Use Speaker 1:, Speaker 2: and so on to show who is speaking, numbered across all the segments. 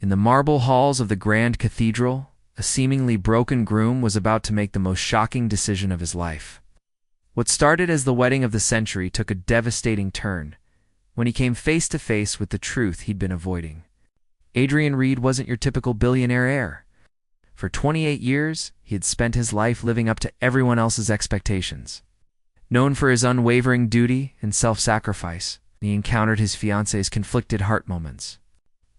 Speaker 1: In the marble halls of the Grand Cathedral, a seemingly broken groom was about to make the most shocking decision of his life. What started as the wedding of the century took a devastating turn when he came face to face with the truth he'd been avoiding. Adrian Reid wasn't your typical billionaire heir. For 28 years, he had spent his life living up to everyone else's expectations. Known for his unwavering duty and self-sacrifice, he encountered his fiancée's conflicted heart moments.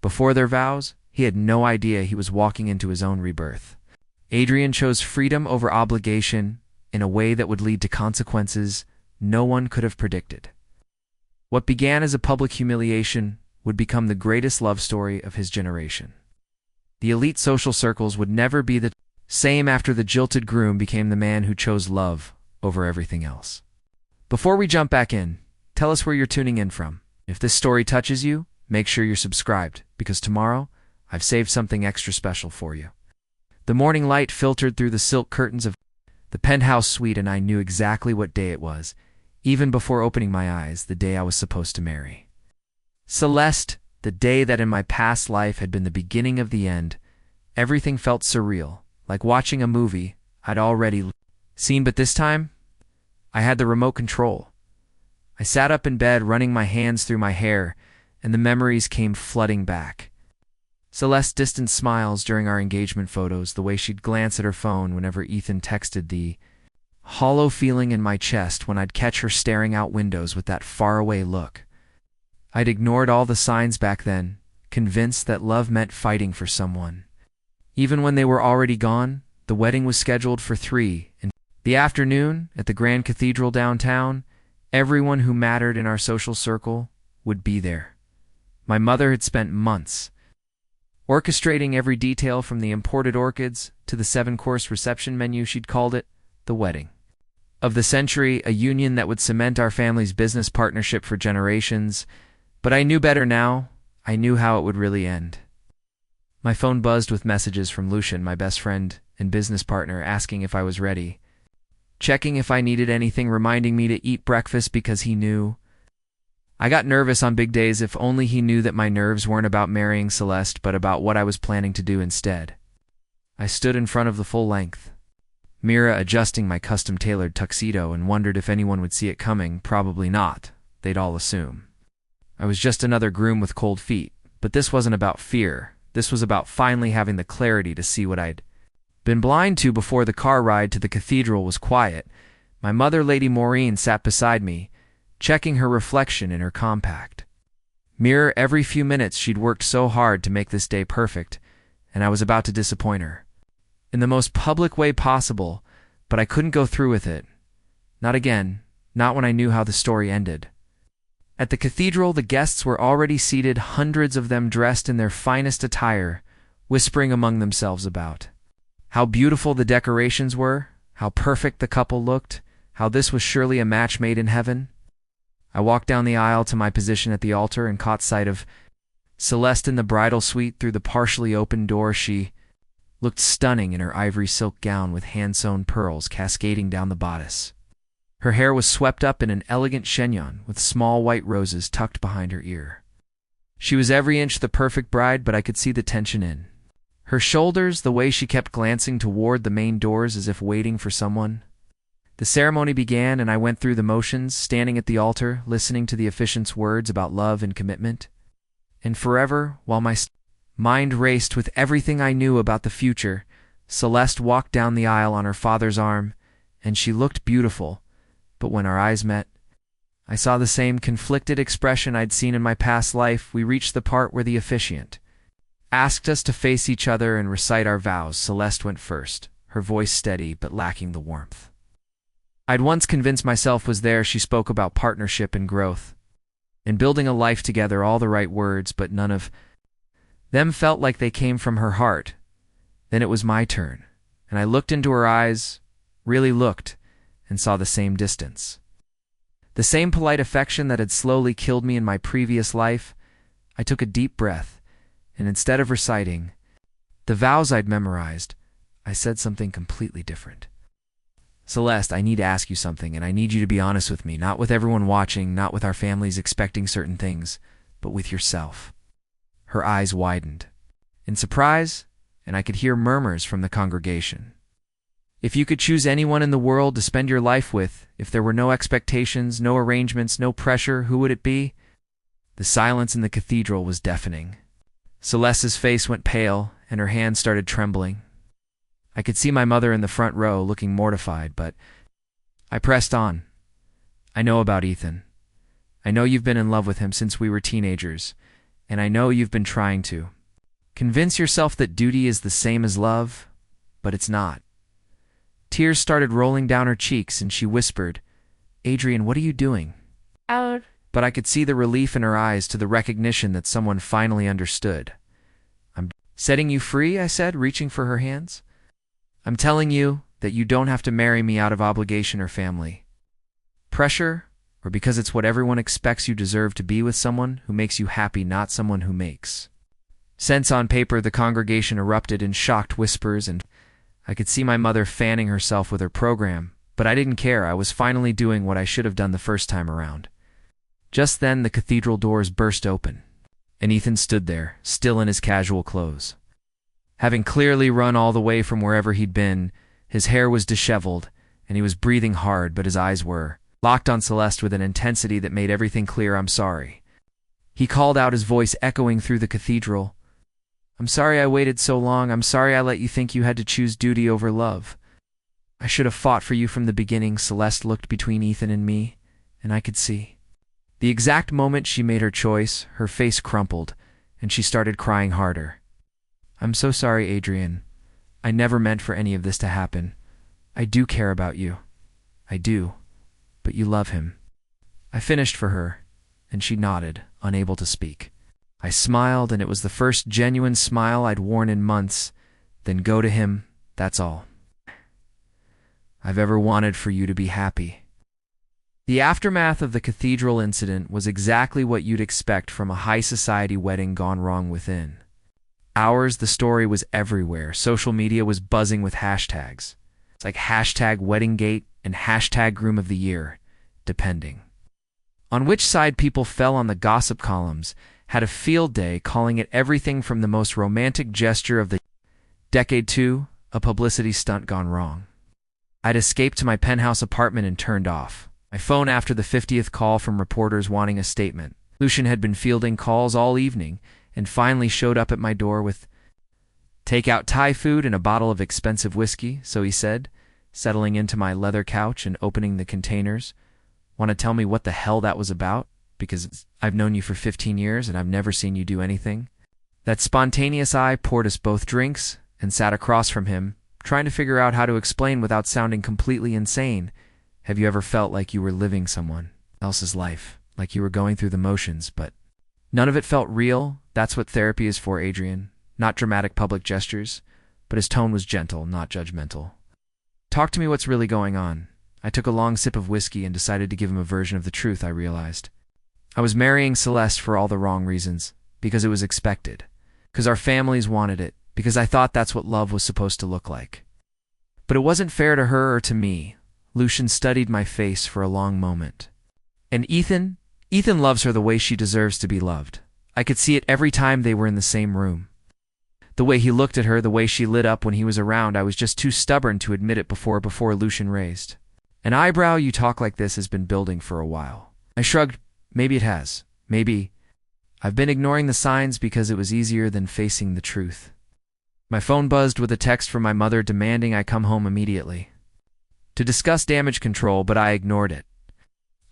Speaker 1: Before their vows, he had no idea he was walking into his own rebirth. Adrian chose freedom over obligation in a way that would lead to consequences no one could have predicted. What began as a public humiliation would become the greatest love story of his generation. The elite social circles would never be the same after the jilted groom became the man who chose love over everything else. Before we jump back in, tell us where you're tuning in from. If this story touches you, make sure you're subscribed, because tomorrow, I've saved something extra special for you. The morning light filtered through the silk curtains of the penthouse suite, and I knew exactly what day it was, even before opening my eyes, the day I was supposed to marry. Celeste, the day that in my past life had been the beginning of the end. Everything felt surreal, like watching a movie I'd already seen, but this time, I had the remote control. I sat up in bed, running my hands through my hair, and the memories came flooding back. Celeste's distant smiles during our engagement photos, the way she'd glance at her phone whenever Ethan texted, the hollow feeling in my chest when I'd catch her staring out windows with that faraway look. I'd ignored all the signs back then, convinced that love meant fighting for someone. Even when they were already gone, the wedding was scheduled for 3, and the afternoon at the Grand Cathedral downtown, everyone who mattered in our social circle would be there. My mother had spent months orchestrating every detail, from the imported orchids to the 7-course reception menu. She'd called it the wedding of the century, a union that would cement our family's business partnership for generations. But I knew better now. I knew how it would really end. My phone buzzed with messages from Lucian, my best friend and business partner, asking if I was ready, checking if I needed anything, reminding me to eat breakfast because he knew. I got nervous on big days. If only he knew that my nerves weren't about marrying Celeste, but about what I was planning to do instead. I stood in front of the full-length mirror, adjusting my custom-tailored tuxedo, and wondered if anyone would see it coming. Probably not. They'd all assume I was just another groom with cold feet. But this wasn't about fear. This was about finally having the clarity to see what I'd been blind to before. The car ride to the cathedral was quiet. My mother, Lady Maureen, sat beside me, checking her reflection in her compact mirror every few minutes. She'd worked so hard to make this day perfect, and I was about to disappoint her in the most public way possible, but I couldn't go through with it. Not again. Not when I knew how the story ended. At the cathedral, the guests were already seated, hundreds of them dressed in their finest attire, whispering among themselves about how beautiful the decorations were, how perfect the couple looked, how this was surely a match made in heaven. I walked down the aisle to my position at the altar and caught sight of Celeste in the bridal suite through the partially open door. She looked stunning in her ivory silk gown with hand-sewn pearls cascading down the bodice. Her hair was swept up in an elegant chignon with small white roses tucked behind her ear. She was every inch the perfect bride, but I could see the tension in her shoulders, the way she kept glancing toward the main doors as if waiting for someone. The ceremony began, and I went through the motions, standing at the altar, listening to the officiant's words about love and commitment and forever, while my mind raced with everything I knew about the future. Celeste walked down the aisle on her father's arm, and she looked beautiful. But when our eyes met, I saw the same conflicted expression I'd seen in my past life. We reached the part where the officiant asked us to face each other and recite our vows. Celeste went first, her voice steady but lacking the warmth I'd once convinced myself was there. She spoke about partnership and growth and building a life together, all the right words, but none of them felt like they came from her heart. Then it was my turn, and I looked into her eyes, really looked, and saw the same distance. The same polite affection that had slowly killed me in my previous life. I took a deep breath, and instead of reciting the vows I'd memorized, I said something completely different. Celeste, I need to ask you something, and I need you to be honest with me, not with everyone watching, not with our families expecting certain things, but with yourself. Her eyes widened, in surprise, and I could hear murmurs from the congregation. If you could choose anyone in the world to spend your life with, if there were no expectations, no arrangements, no pressure, who would it be? The silence in the cathedral was deafening. Celeste's face went pale, and her hands started trembling. I could see my mother in the front row, looking mortified, but I pressed on. I know about Ethan. I know you've been in love with him since we were teenagers, and I know you've been trying to. Convince yourself that duty is the same as love, but it's not. Tears started rolling down her cheeks, and she whispered, "Adrian, what are you doing?"
Speaker 2: Out.
Speaker 1: But I could see the relief in her eyes to the recognition that someone finally understood. "I'm setting you free," I said, reaching for her hands. "I'm telling you that you don't have to marry me out of obligation or family. Pressure, or because it's what everyone expects, you deserve to be with someone who makes you happy, not someone who makes sense." On paper, the congregation erupted in shocked whispers, and I could see my mother fanning herself with her program, but I didn't care. I was finally doing what I should have done the first time around. Just then, the cathedral doors burst open, and Ethan stood there, still in his casual clothes. Having clearly run all the way from wherever he'd been, his hair was disheveled, and he was breathing hard, but his eyes were locked on Celeste with an intensity that made everything clear. "I'm sorry." He called out, his voice echoing through the cathedral. "I'm sorry I waited so long. I'm sorry I let you think you had to choose duty over love. I should have fought for you from the beginning." Celeste looked between Ethan and me, and I could see. The exact moment she made her choice, her face crumpled, and she started crying harder. "I'm so sorry, Adrian. I never meant for any of this to happen. I do care about you. I do. But you love him." I finished for her, and she nodded, unable to speak. I smiled, and it was the first genuine smile I'd worn in months. "Then go to him, that's all. I've ever wanted for you to be happy." The aftermath of the cathedral incident was exactly what you'd expect from a high society wedding gone wrong within. Ours, the story was everywhere. Social media was buzzing with hashtags. It's like #WeddingGate and #GroomOfTheYear, depending. On which side people fell on the gossip columns had a field day, calling it everything from the most romantic gesture of the decade to a publicity stunt gone wrong. I'd escaped to my penthouse apartment and turned off my phone after the 50th call from reporters wanting a statement. Lucian had been fielding calls all evening and finally showed up at my door with takeout Thai food and a bottle of expensive whiskey, so he said, settling into my leather couch and opening the containers. "Want to tell me what the hell that was about? Because I've known you for 15 years and I've never seen you do anything." That spontaneous eye poured us both drinks and sat across from him, trying to figure out how to explain without sounding completely insane. "Have you ever felt like you were living someone else's life, like you were going through the motions, but none of it felt real? That's what therapy is for, Adrian. Not dramatic public gestures." But his tone was gentle, not judgmental. "Talk to me, what's really going on?" I took a long sip of whiskey and decided to give him a version of the truth. I realized I was marrying Celeste for all the wrong reasons, because it was expected, because our families wanted it, because I thought that's what love was supposed to look like. But it wasn't fair to her or to me. Lucian studied my face for a long moment. "And Ethan loves her the way she deserves to be loved." I could see it every time they were in the same room. The way he looked at her, the way she lit up when he was around. I was just too stubborn to admit it before Lucian raised an eyebrow. "You talk like this has been building for a while." I shrugged. "Maybe it has. Maybe I've been ignoring the signs because it was easier than facing the truth." My phone buzzed with a text from my mother demanding I come home immediately to discuss damage control, but I ignored it.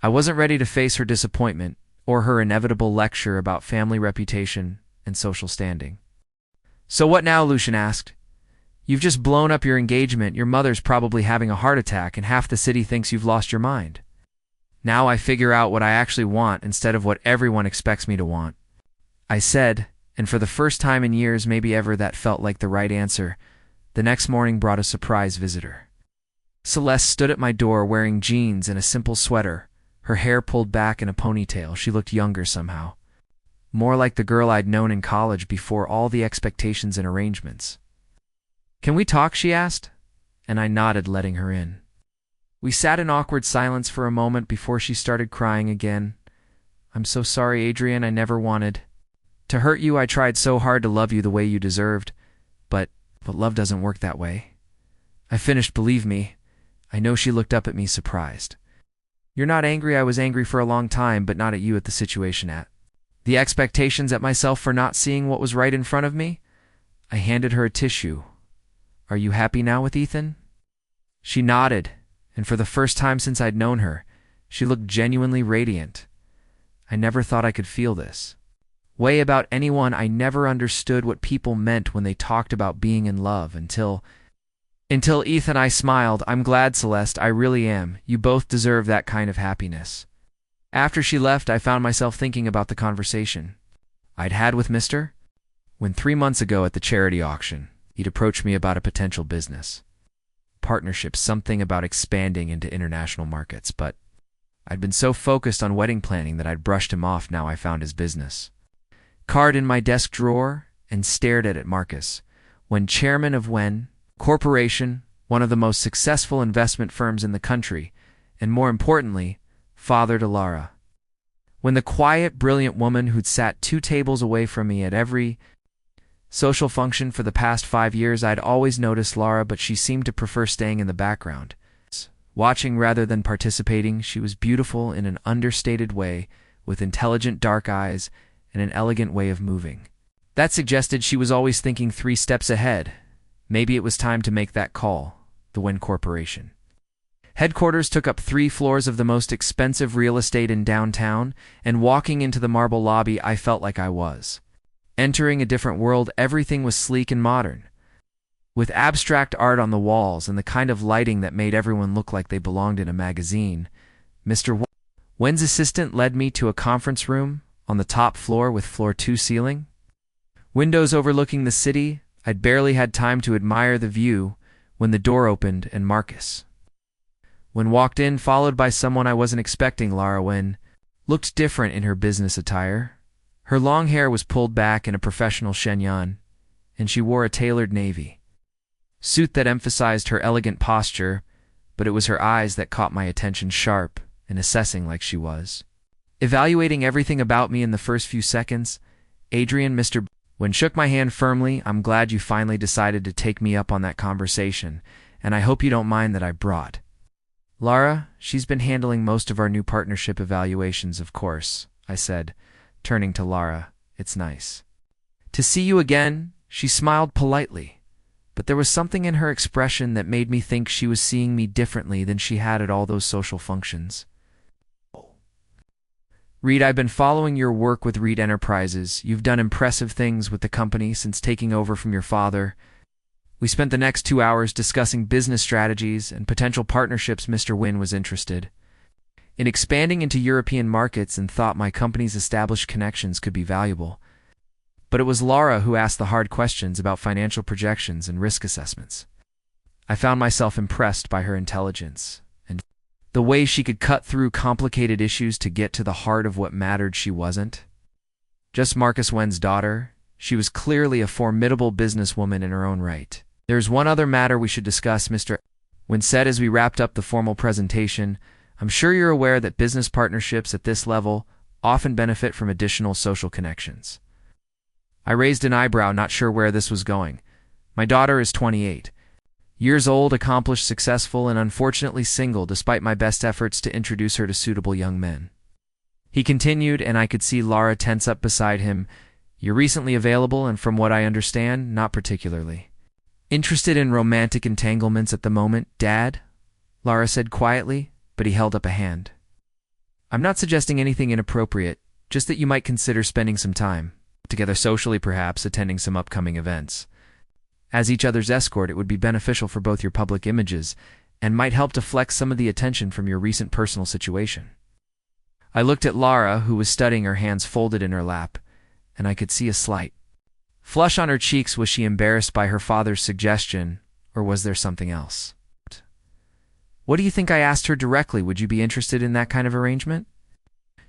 Speaker 1: I wasn't ready to face her disappointment or her inevitable lecture about family reputation and social standing. "So what now?" Lucian asked. "You've just blown up your engagement. Your mother's probably having a heart attack, and half the city thinks you've lost your mind. Now I figure out what I actually want instead of what everyone expects me to want," I said, and for the first time in years, maybe ever, that felt like the right answer. The next morning brought a surprise visitor. Celeste stood at my door wearing jeans and a simple sweater, her hair pulled back in a ponytail. She looked younger somehow, more like the girl I'd known in college before all the expectations and arrangements. "Can we talk?" she asked, and I nodded, letting her in. We sat in awkward silence for a moment before she started crying again. "I'm so sorry, Adrian. I never wanted." To hurt you, I tried so hard to love you the way you deserved, but love doesn't work that way. I finished, believe me. I know she looked up at me surprised. You're not angry. I was angry for a long time, but not at you, at the situation, at the expectations at myself for not seeing what was right in front of me. I handed her a tissue. Are you happy now with Ethan? She nodded, and for the first time since I'd known her, she looked genuinely radiant. I never thought I could feel this way about anyone. I never understood what people meant when they talked about being in love until Ethan. I smiled. I'm glad, Celeste. I really am. You both deserve that kind of happiness. After she left, I found myself thinking about the conversation I'd had with Mr. when 3 months ago at the charity auction, he'd approached me about a potential business partnership, something about expanding into international markets, but I'd been so focused on wedding planning that I'd brushed him off. Now I found his business card in my desk drawer and stared at it. Marcus, when chairman of Wen Corporation, one of the most successful investment firms in the country, and more importantly, father to Lara. When the quiet, brilliant woman who'd sat 2 tables away from me at every social function for the past 5 years. I'd always noticed Lara, but she seemed to prefer staying in the background, watching rather than participating. She was beautiful in an understated way, with intelligent dark eyes and an elegant way of moving. That suggested she was always thinking 3 steps ahead. Maybe it was time to make that call. The Wen Corporation headquarters took up 3 floors of the most expensive real estate in downtown, and walking into the marble lobby, I felt like I was entering a different world. Everything was sleek and modern, with abstract art on the walls and the kind of lighting that made everyone look like they belonged in a magazine. Mr. Wen's assistant led me to a conference room on the top floor with floor 2 ceiling windows overlooking the city. I'd barely had time to admire the view when the door opened and Marcus Wen walked in, followed by someone I wasn't expecting. Lara Wen looked different in her business attire. Her long hair was pulled back in a professional chignon, and she wore a tailored navy suit that emphasized her elegant posture, but it was her eyes that caught my attention, sharp and assessing like she was evaluating everything about me in the first few seconds. Adrian, Mr. Wen shook my hand firmly. I'm glad you finally decided to take me up on that conversation, and I hope you don't mind that I brought Lara. She's been handling most of our new partnership evaluations, of course, I said, turning to Lara. It's nice to see you again. She smiled politely, but there was something in her expression that made me think she was seeing me differently than she had at all those social functions. Reid, I've been following your work with Reid Enterprises. You've done impressive things with the company since taking over from your father. We spent the next 2 hours discussing business strategies and potential partnerships. Mr. Wen was interested in expanding into European markets and thought my company's established connections could be valuable. But it was Lara who asked the hard questions about financial projections and risk assessments. I found myself impressed by her intelligence and the way she could cut through complicated issues to get to the heart of what mattered. She wasn't just Marcus Wen's daughter. She was clearly a formidable businesswoman in her own right. There's one other matter we should discuss, Mr. Wen said as we wrapped up the formal presentation. I'm sure you're aware that business partnerships at this level often benefit from additional social connections. I raised an eyebrow, not sure where this was going. My daughter is 28 years old, accomplished, successful, and unfortunately single despite my best efforts to introduce her to suitable young men. He continued, and I could see Lara tense up beside him. You're recently available, and from what I understand, not particularly interested in romantic entanglements at the moment, Dad, Lara said quietly, but he held up a hand. I'm not suggesting anything inappropriate, just that you might consider spending some time together socially, perhaps attending some upcoming events. As each other's escort, it would be beneficial for both your public images and might help deflect some of the attention from your recent personal situation. I looked at Lara, who was studying, her hands folded in her lap, and I could see a slight flush on her cheeks. Was she embarrassed by her father's suggestion, or was there something else? What do you think? I asked her directly. Would you be interested in that kind of arrangement?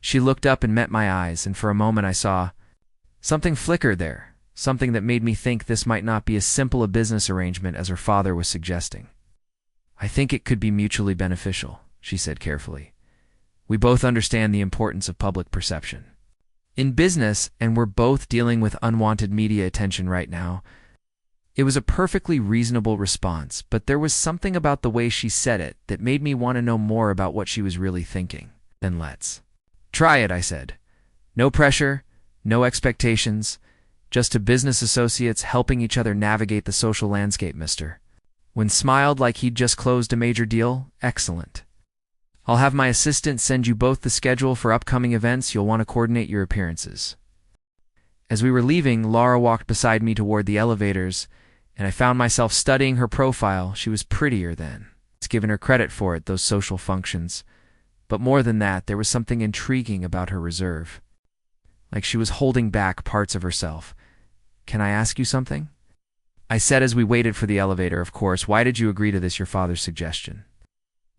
Speaker 1: She looked up and met my eyes, and for a moment I saw something flicker there, something that made me think this might not be as simple a business arrangement as her father was suggesting. I think it could be mutually beneficial, she said carefully. We both understand the importance of public perception. in business, and we're both dealing with unwanted media attention right now." It was a perfectly reasonable response, but there was something about the way she said it that made me want to know more about what she was really thinking. "Then let's try it," I said. "No pressure, no expectations, just two business associates helping each other navigate the social landscape, mister." Wynn smiled like he'd just closed a major deal. "Excellent. I'll have my assistant send you both the schedule for upcoming events. You'll want to coordinate your appearances." As we were leaving, Laura walked beside me toward the elevators, and I found myself studying her profile. She was prettier then. It's given her credit for it, those social functions. But more than that, there was something intriguing about her reserve. Like she was holding back parts of herself. "Can I ask you something?" I said as we waited for the elevator. "Of course. Why did you agree to this, your father's suggestion?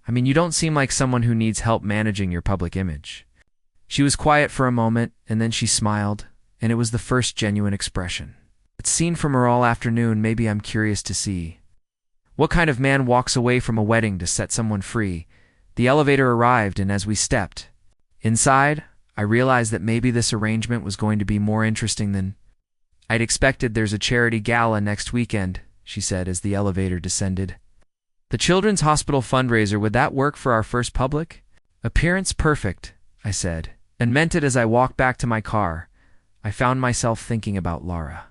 Speaker 1: I mean, you don't seem like someone who needs help managing your public image." She was quiet for a moment, and then she smiled, and it was the first genuine expression. It's seen from her all afternoon. Maybe I'm curious to see. What kind of man walks away from a wedding to set someone free? The elevator arrived, and as we stepped inside, I realized that maybe this arrangement was going to be more interesting than I'd expected. "There's a charity gala next weekend," she said as the elevator descended. "The Children's Hospital fundraiser. Would that work for our first public appearance?" "Perfect," I said, and meant it. As I walked back to my car, I found myself thinking about Laura,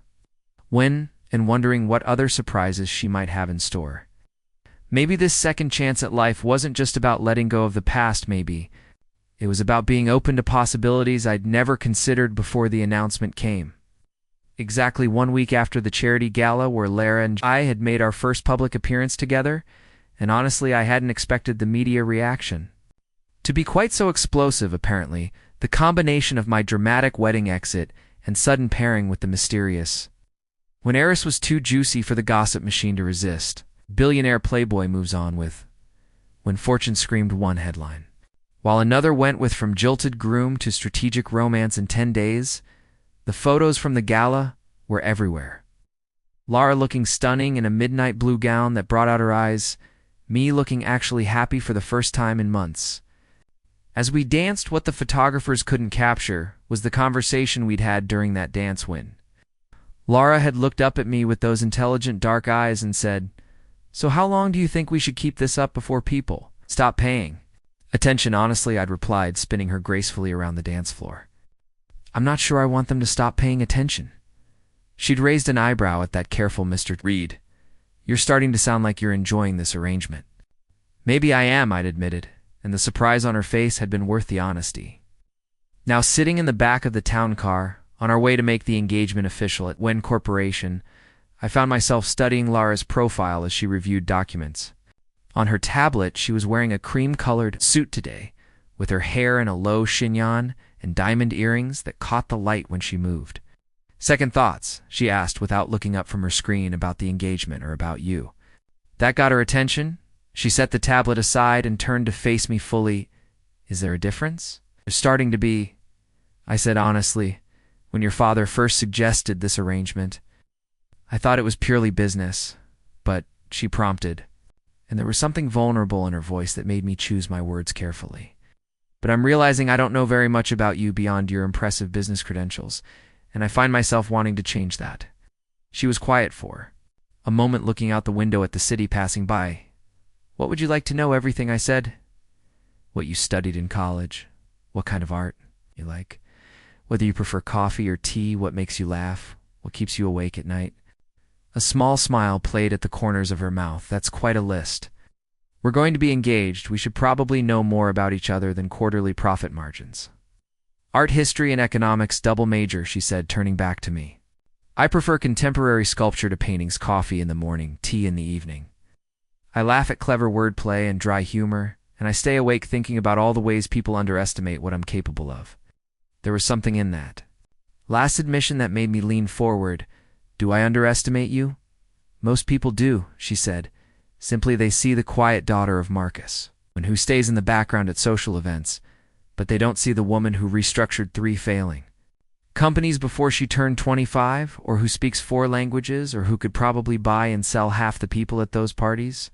Speaker 1: Wynn, and wondering what other surprises she might have in store. Maybe this second chance at life wasn't just about letting go of the past. Maybe it was about being open to possibilities I'd never considered before the announcement came. Exactly 1 week after the charity gala where Lara and I had made our first public appearance together, and honestly I hadn't expected the media reaction to be quite so explosive. Apparently, the combination of my dramatic wedding exit and sudden pairing with the mysterious when Heiress was too juicy for the gossip machine to resist. Billionaire Playboy moves on with when fortune screamed, one headline, while another went with from jilted groom to strategic romance in 10 days. The photos from the gala were everywhere. Laura looking stunning in a midnight blue gown that brought out her eyes, me looking actually happy for the first time in months. As we danced, what the photographers couldn't capture was the conversation we'd had during that dance. When Laura had looked up at me with those intelligent dark eyes and said, "So how long do you think we should keep this up before people stop paying attention?" "Honestly," I'd replied, spinning her gracefully around the dance floor, "I'm not sure I want them to stop paying attention." She'd raised an eyebrow at that. "Careful, Mr. Reid. You're starting to sound like you're enjoying this arrangement." "Maybe I am," I'd admitted, and the surprise on her face had been worth the honesty. Now, sitting in the back of the town car, on our way to make the engagement official at Wynn Corporation, I found myself studying Laura's profile as she reviewed documents. On her tablet, she was wearing a cream-colored suit today, with her hair in a low chignon and diamond earrings that caught the light when she moved. "Second thoughts?" she asked without looking up from her screen. "About the engagement or about you?" That got her attention. She set the tablet aside and turned to face me fully. "Is there a difference?" "There's starting to be," I said honestly. "When your father first suggested this arrangement, I thought it was purely business." "But," she prompted, and there was something vulnerable in her voice that made me choose my words carefully. "But I'm realizing I don't know very much about you beyond your impressive business credentials, and I find myself wanting to change that." She was quiet for a moment, looking out the window at the city passing by. "What would you like to know?" "Everything," I said. "What you studied in college, what kind of art you like, whether you prefer coffee or tea, what makes you laugh, what keeps you awake at night." A small smile played at the corners of her mouth. "That's quite a list. We're going to be engaged. We should probably know more about each other than quarterly profit margins." "Art history and economics, double major," she said, turning back to me. "I prefer contemporary sculpture to paintings, coffee in the morning, tea in the evening. I laugh at clever wordplay and dry humor, and I stay awake thinking about all the ways people underestimate what I'm capable of." There was something in that last admission that made me lean forward. "Do I underestimate you?" "Most people do," she said. "Simply they see the quiet daughter of Marcus, and who stays in the background at social events, but they don't see the woman who restructured 3 failing companies before she turned 25, or who speaks 4 languages, or who could probably buy and sell half the people at those parties."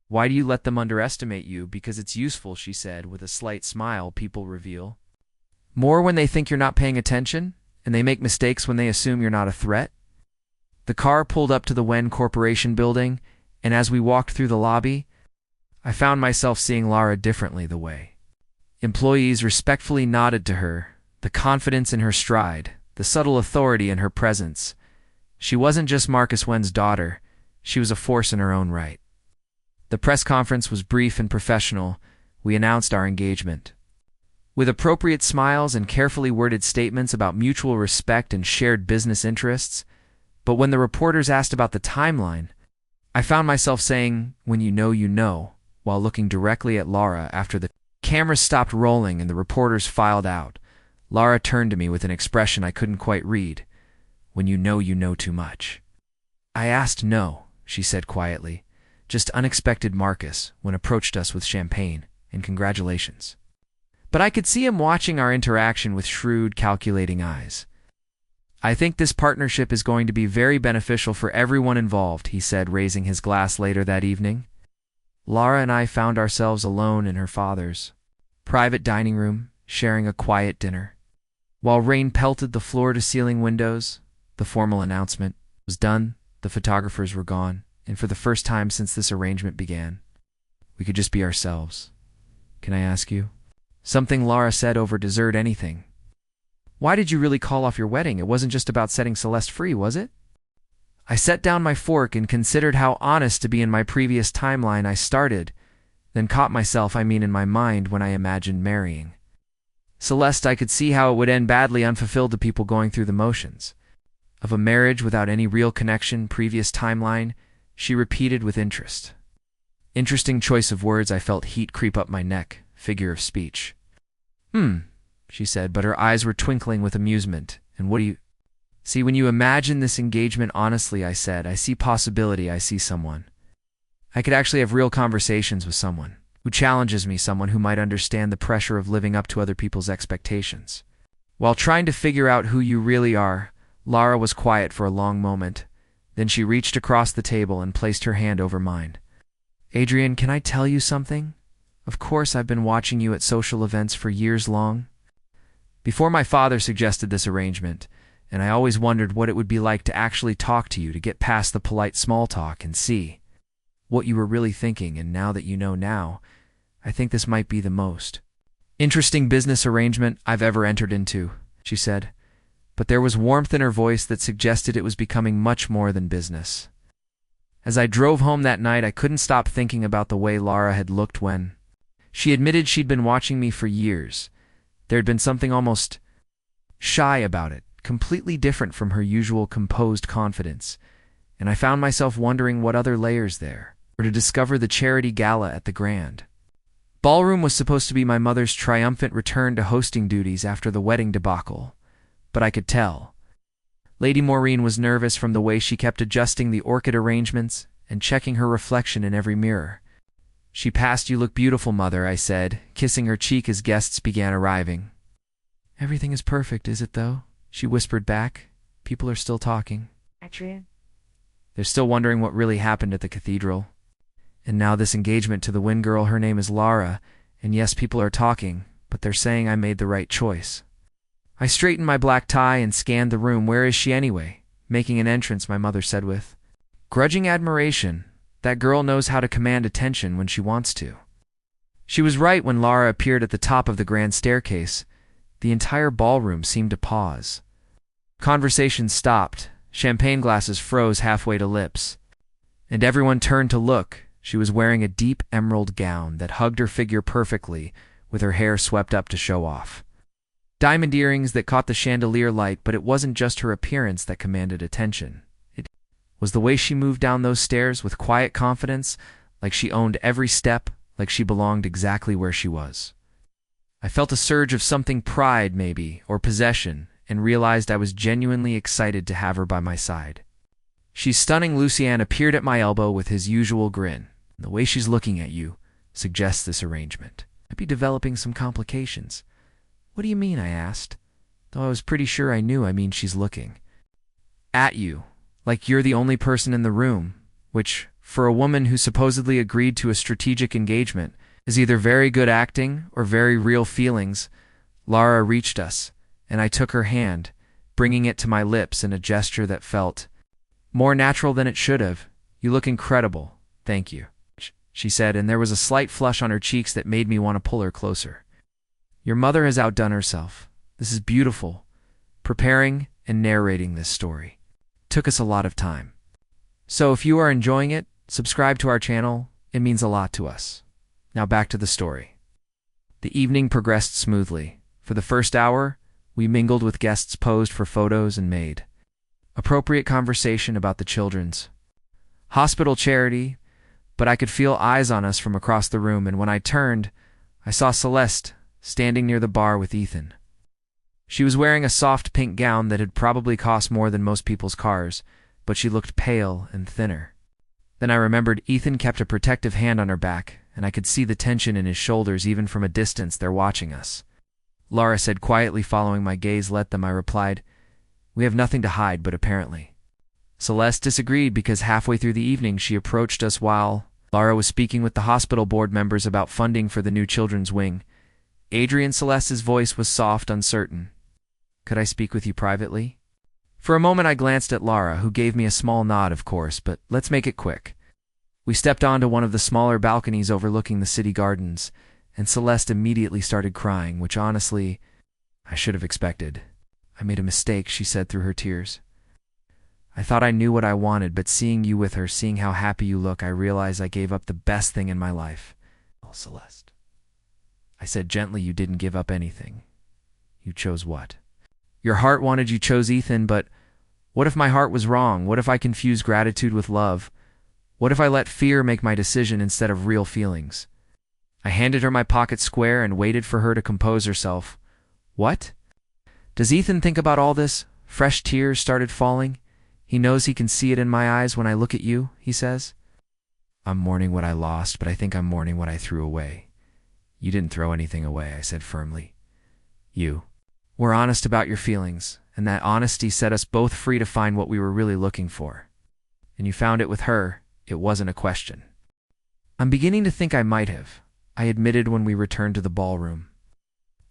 Speaker 1: "Why do you let them underestimate you?" "Because it's useful," she said, with a slight smile. "People reveal More when they think you're not paying attention, and they make mistakes when they assume you're not a threat. The car pulled up to the Wen Corporation building, and as we walked through the lobby, I found myself seeing Lara differently the way. Employees respectfully nodded to her, the confidence in her stride, the subtle authority in her presence. She wasn't just Marcus Wen's daughter, she was a force in her own right. The press conference was brief and professional. We announced our engagement. With appropriate smiles and carefully worded statements about mutual respect and shared business interests, but when the reporters asked about the timeline, I found myself saying, "When you know," while looking directly at Lara after the cameras stopped rolling and the reporters filed out. Lara turned to me with an expression I couldn't quite read. "When you know too much." I asked no, she said quietly. Just unexpected Marcus when approached us with champagne and congratulations. But I could see him watching our interaction with shrewd, calculating eyes. "I think this partnership is going to be very beneficial for everyone involved," he said, raising his glass later that evening. Lara and I found ourselves alone in her father's private dining room, sharing a quiet dinner. While rain pelted the floor-to-ceiling windows, the formal announcement was done, the photographers were gone, and for the first time since this arrangement began, we could just be ourselves. "Can I ask you?" Something Lara said over dessert. "Anything." "Why did you really call off your wedding? It wasn't just about setting Celeste free, was it?" I set down my fork and considered how honest to be in my previous timeline I started, then caught myself, in my mind, when I imagined marrying Celeste. I could see how it would end badly, unfulfilled to people going through the motions of a marriage without any real connection. Previous timeline, she repeated with interest. Interesting choice of words. I felt heat creep up my neck. Figure of speech. She said, but her eyes were twinkling with amusement. "And what do you see when you imagine this engagement?" "Honestly," I said, "I see possibility. I see someone. I could actually have real conversations with someone who challenges me, someone who might understand the pressure of living up to other people's expectations." While trying to figure out who you really are, Lara was quiet for a long moment. Then she reached across the table and placed her hand over mine. "Adrian, can I tell you something? Of course, I've been watching you at social events for years long. Before my father suggested this arrangement, and I always wondered what it would be like to actually talk to you, to get past the polite small talk and see what you were really thinking, and now that you know now, I think this might be the most interesting business arrangement I've ever entered into," she said. But there was warmth in her voice that suggested it was becoming much more than business. As I drove home that night, I couldn't stop thinking about the way Lara had looked when she admitted she'd been watching me for years. There had been something almost shy about it, completely different from her usual composed confidence, and I found myself wondering what other layers there were to discover. The charity gala at the Grand Ballroom was supposed to be my mother's triumphant return to hosting duties after the wedding debacle, but I could tell Lady Maureen was nervous from the way she kept adjusting the orchid arrangements and checking her reflection in every mirror. She passed. "You look beautiful, Mother," I said, kissing her cheek as guests began arriving. "Everything is perfect, is it though?" she whispered back. "People are still talking.
Speaker 2: Adrian?
Speaker 1: They're still wondering what really happened at the cathedral. And now this engagement to the Wynn girl, her name is Lara, and yes, people are talking, but they're saying I made the right choice." I straightened my black tie and scanned the room. "Where is she anyway?" "Making an entrance," my mother said with grudging admiration. "That girl knows how to command attention when she wants to." She was right. When Lara appeared at the top of the grand staircase, the entire ballroom seemed to pause. Conversation stopped, champagne glasses froze halfway to lips, and everyone turned to look. She was wearing a deep emerald gown that hugged her figure perfectly, with her hair swept up to show off diamond earrings that caught the chandelier light. But it wasn't just her appearance that commanded attention. It was the way she moved down those stairs with quiet confidence, like she owned every step, like she belonged exactly where she was. I felt a surge of something, pride maybe, or possession, and realized I was genuinely excited to have her by my side. "She's stunning." Lucien appeared at my elbow with his usual grin. "The way she's looking at you suggests this arrangement might be developing some complications." "What do you mean?" I asked, though I was pretty sure I knew. She's looking at you, like you're the only person in the room, which, for a woman who supposedly agreed to a strategic engagement, is either very good acting or very real feelings. Lara reached us, and I took her hand, bringing it to my lips in a gesture that felt more natural than it should have. "You look incredible, thank you," she said, and there was a slight flush on her cheeks that made me want to pull her closer. "Your mother has outdone herself. This is beautiful. Preparing and narrating this story took us a lot of time. So if you are enjoying it, subscribe to our channel. It means a lot to us. Now back to the story." The evening progressed smoothly. For the first hour, we mingled with guests, posed for photos, and made appropriate conversation about the children's hospital charity, but I could feel eyes on us from across the room, and when I turned, I saw Celeste standing near the bar with Ethan. She was wearing a soft pink gown that had probably cost more than most people's cars, but she looked pale and thinner. Then I remembered Ethan kept a protective hand on her back, and I could see the tension in his shoulders even from a distance. "They're watching us," Lara said quietly, following my gaze. "Let them," I replied. "We have nothing to hide," but apparently Celeste disagreed, because halfway through the evening she approached us while Lara was speaking with the hospital board members about funding for the new children's wing. Celeste's voice was soft, uncertain. "Could I speak with you privately?" For a moment I glanced at Lara, who gave me a small nod, "Of course, but let's make it quick." We stepped onto one of the smaller balconies overlooking the city gardens, and Celeste immediately started crying, which honestly, I should have expected. "I made a mistake," she said through her tears. "I thought I knew what I wanted, but seeing you with her, seeing how happy you look, I realized I gave up the best thing in my life." "Oh, Celeste," I said gently, "you didn't give up anything. You chose what? Your heart wanted, you chose Ethan, but what if my heart was wrong? What if I confused gratitude with love? What if I let fear make my decision instead of real feelings?" I handed her my pocket square and waited for her to compose herself. "What? Does Ethan think about all this?" Fresh tears started falling. "He knows he can see it in my eyes when I look at you," he says. "I'm mourning what I lost, but I think I'm mourning what I threw away." "You didn't throw anything away," I said firmly. "You were honest about your feelings, and that honesty set us both free to find what we were really looking for. And you found it with her. It wasn't a question." "I'm beginning to think I might have," I admitted when we returned to the ballroom.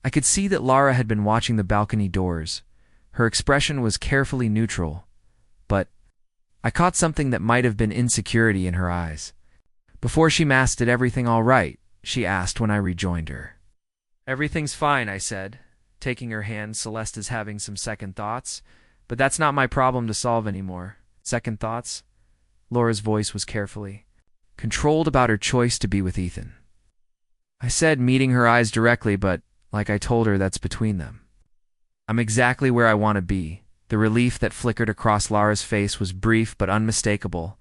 Speaker 1: I could see that Lara had been watching the balcony doors. Her expression was carefully neutral, but I caught something that might have been insecurity in her eyes. Before she masked it, "Everything all right?" she asked when I rejoined her. "Everything's fine," I said, taking her hand. "Celeste is having some second thoughts, but that's not my problem to solve anymore." "Second thoughts?" Laura's voice was carefully controlled about her choice to be with Ethan. I said, meeting her eyes directly, but like I told her, that's between them. "I'm exactly where I want to be." The relief that flickered across Lara's face was brief but unmistakable,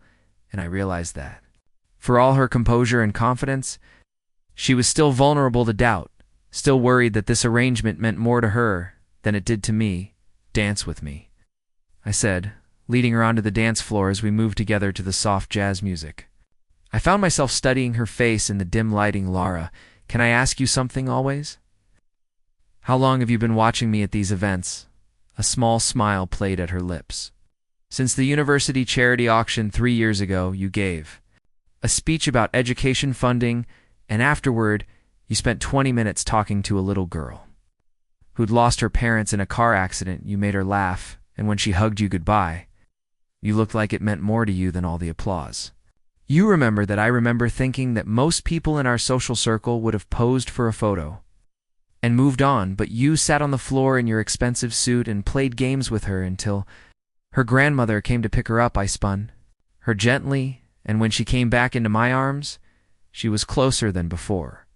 Speaker 1: and I realized that, for all her composure and confidence, she was still vulnerable to doubt, still worried that this arrangement meant more to her than it did to me. "Dance with me," I said, leading her onto the dance floor as we moved together to the soft jazz music. I found myself studying her face in the dim lighting. "Lara, can I ask you something always? How long have you been watching me at these events?" A small smile played at her lips. "Since the university charity auction 3 years ago. You gave a speech about education funding, and afterward, you spent 20 minutes talking to a little girl who'd lost her parents in a car accident. You made her laugh, and when she hugged you goodbye, you looked like it meant more to you than all the applause. You remember that I remember thinking that most people in our social circle would have posed for a photo and moved on, but you sat on the floor in your expensive suit and played games with her until her grandmother came to pick her up. I spun her gently, and when she came back into my arms, she was closer than before.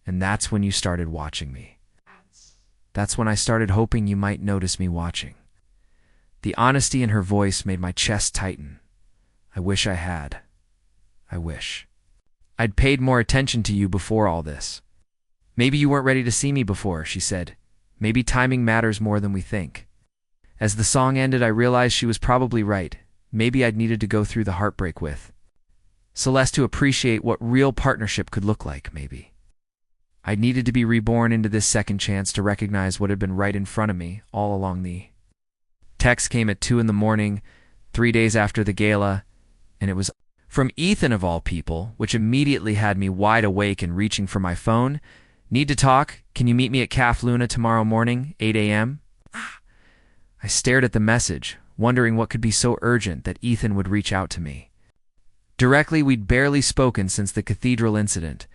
Speaker 1: And that's when you started watching me. That's when I started hoping you might notice me watching." The honesty in her voice made my chest tighten. I wish I had. I wish I'd paid more attention to you before all this. "Maybe you weren't ready to see me before," she said. "Maybe timing matters more than we think." As the song ended, I realized she was probably right. Maybe I'd needed to go through the heartbreak with Celeste to appreciate what real partnership could look like. Maybe I needed to be reborn into this second chance to recognize what had been right in front of me all along. The text came at 2 in the morning, 3 days after the gala, and it was from Ethan of all people, which immediately had me wide awake and reaching for my phone. Need to talk? Can you meet me at Caf Luna tomorrow morning, 8 a.m.? I stared at the message, wondering what could be so urgent that Ethan would reach out to me. Directly, we'd barely spoken since the cathedral incident,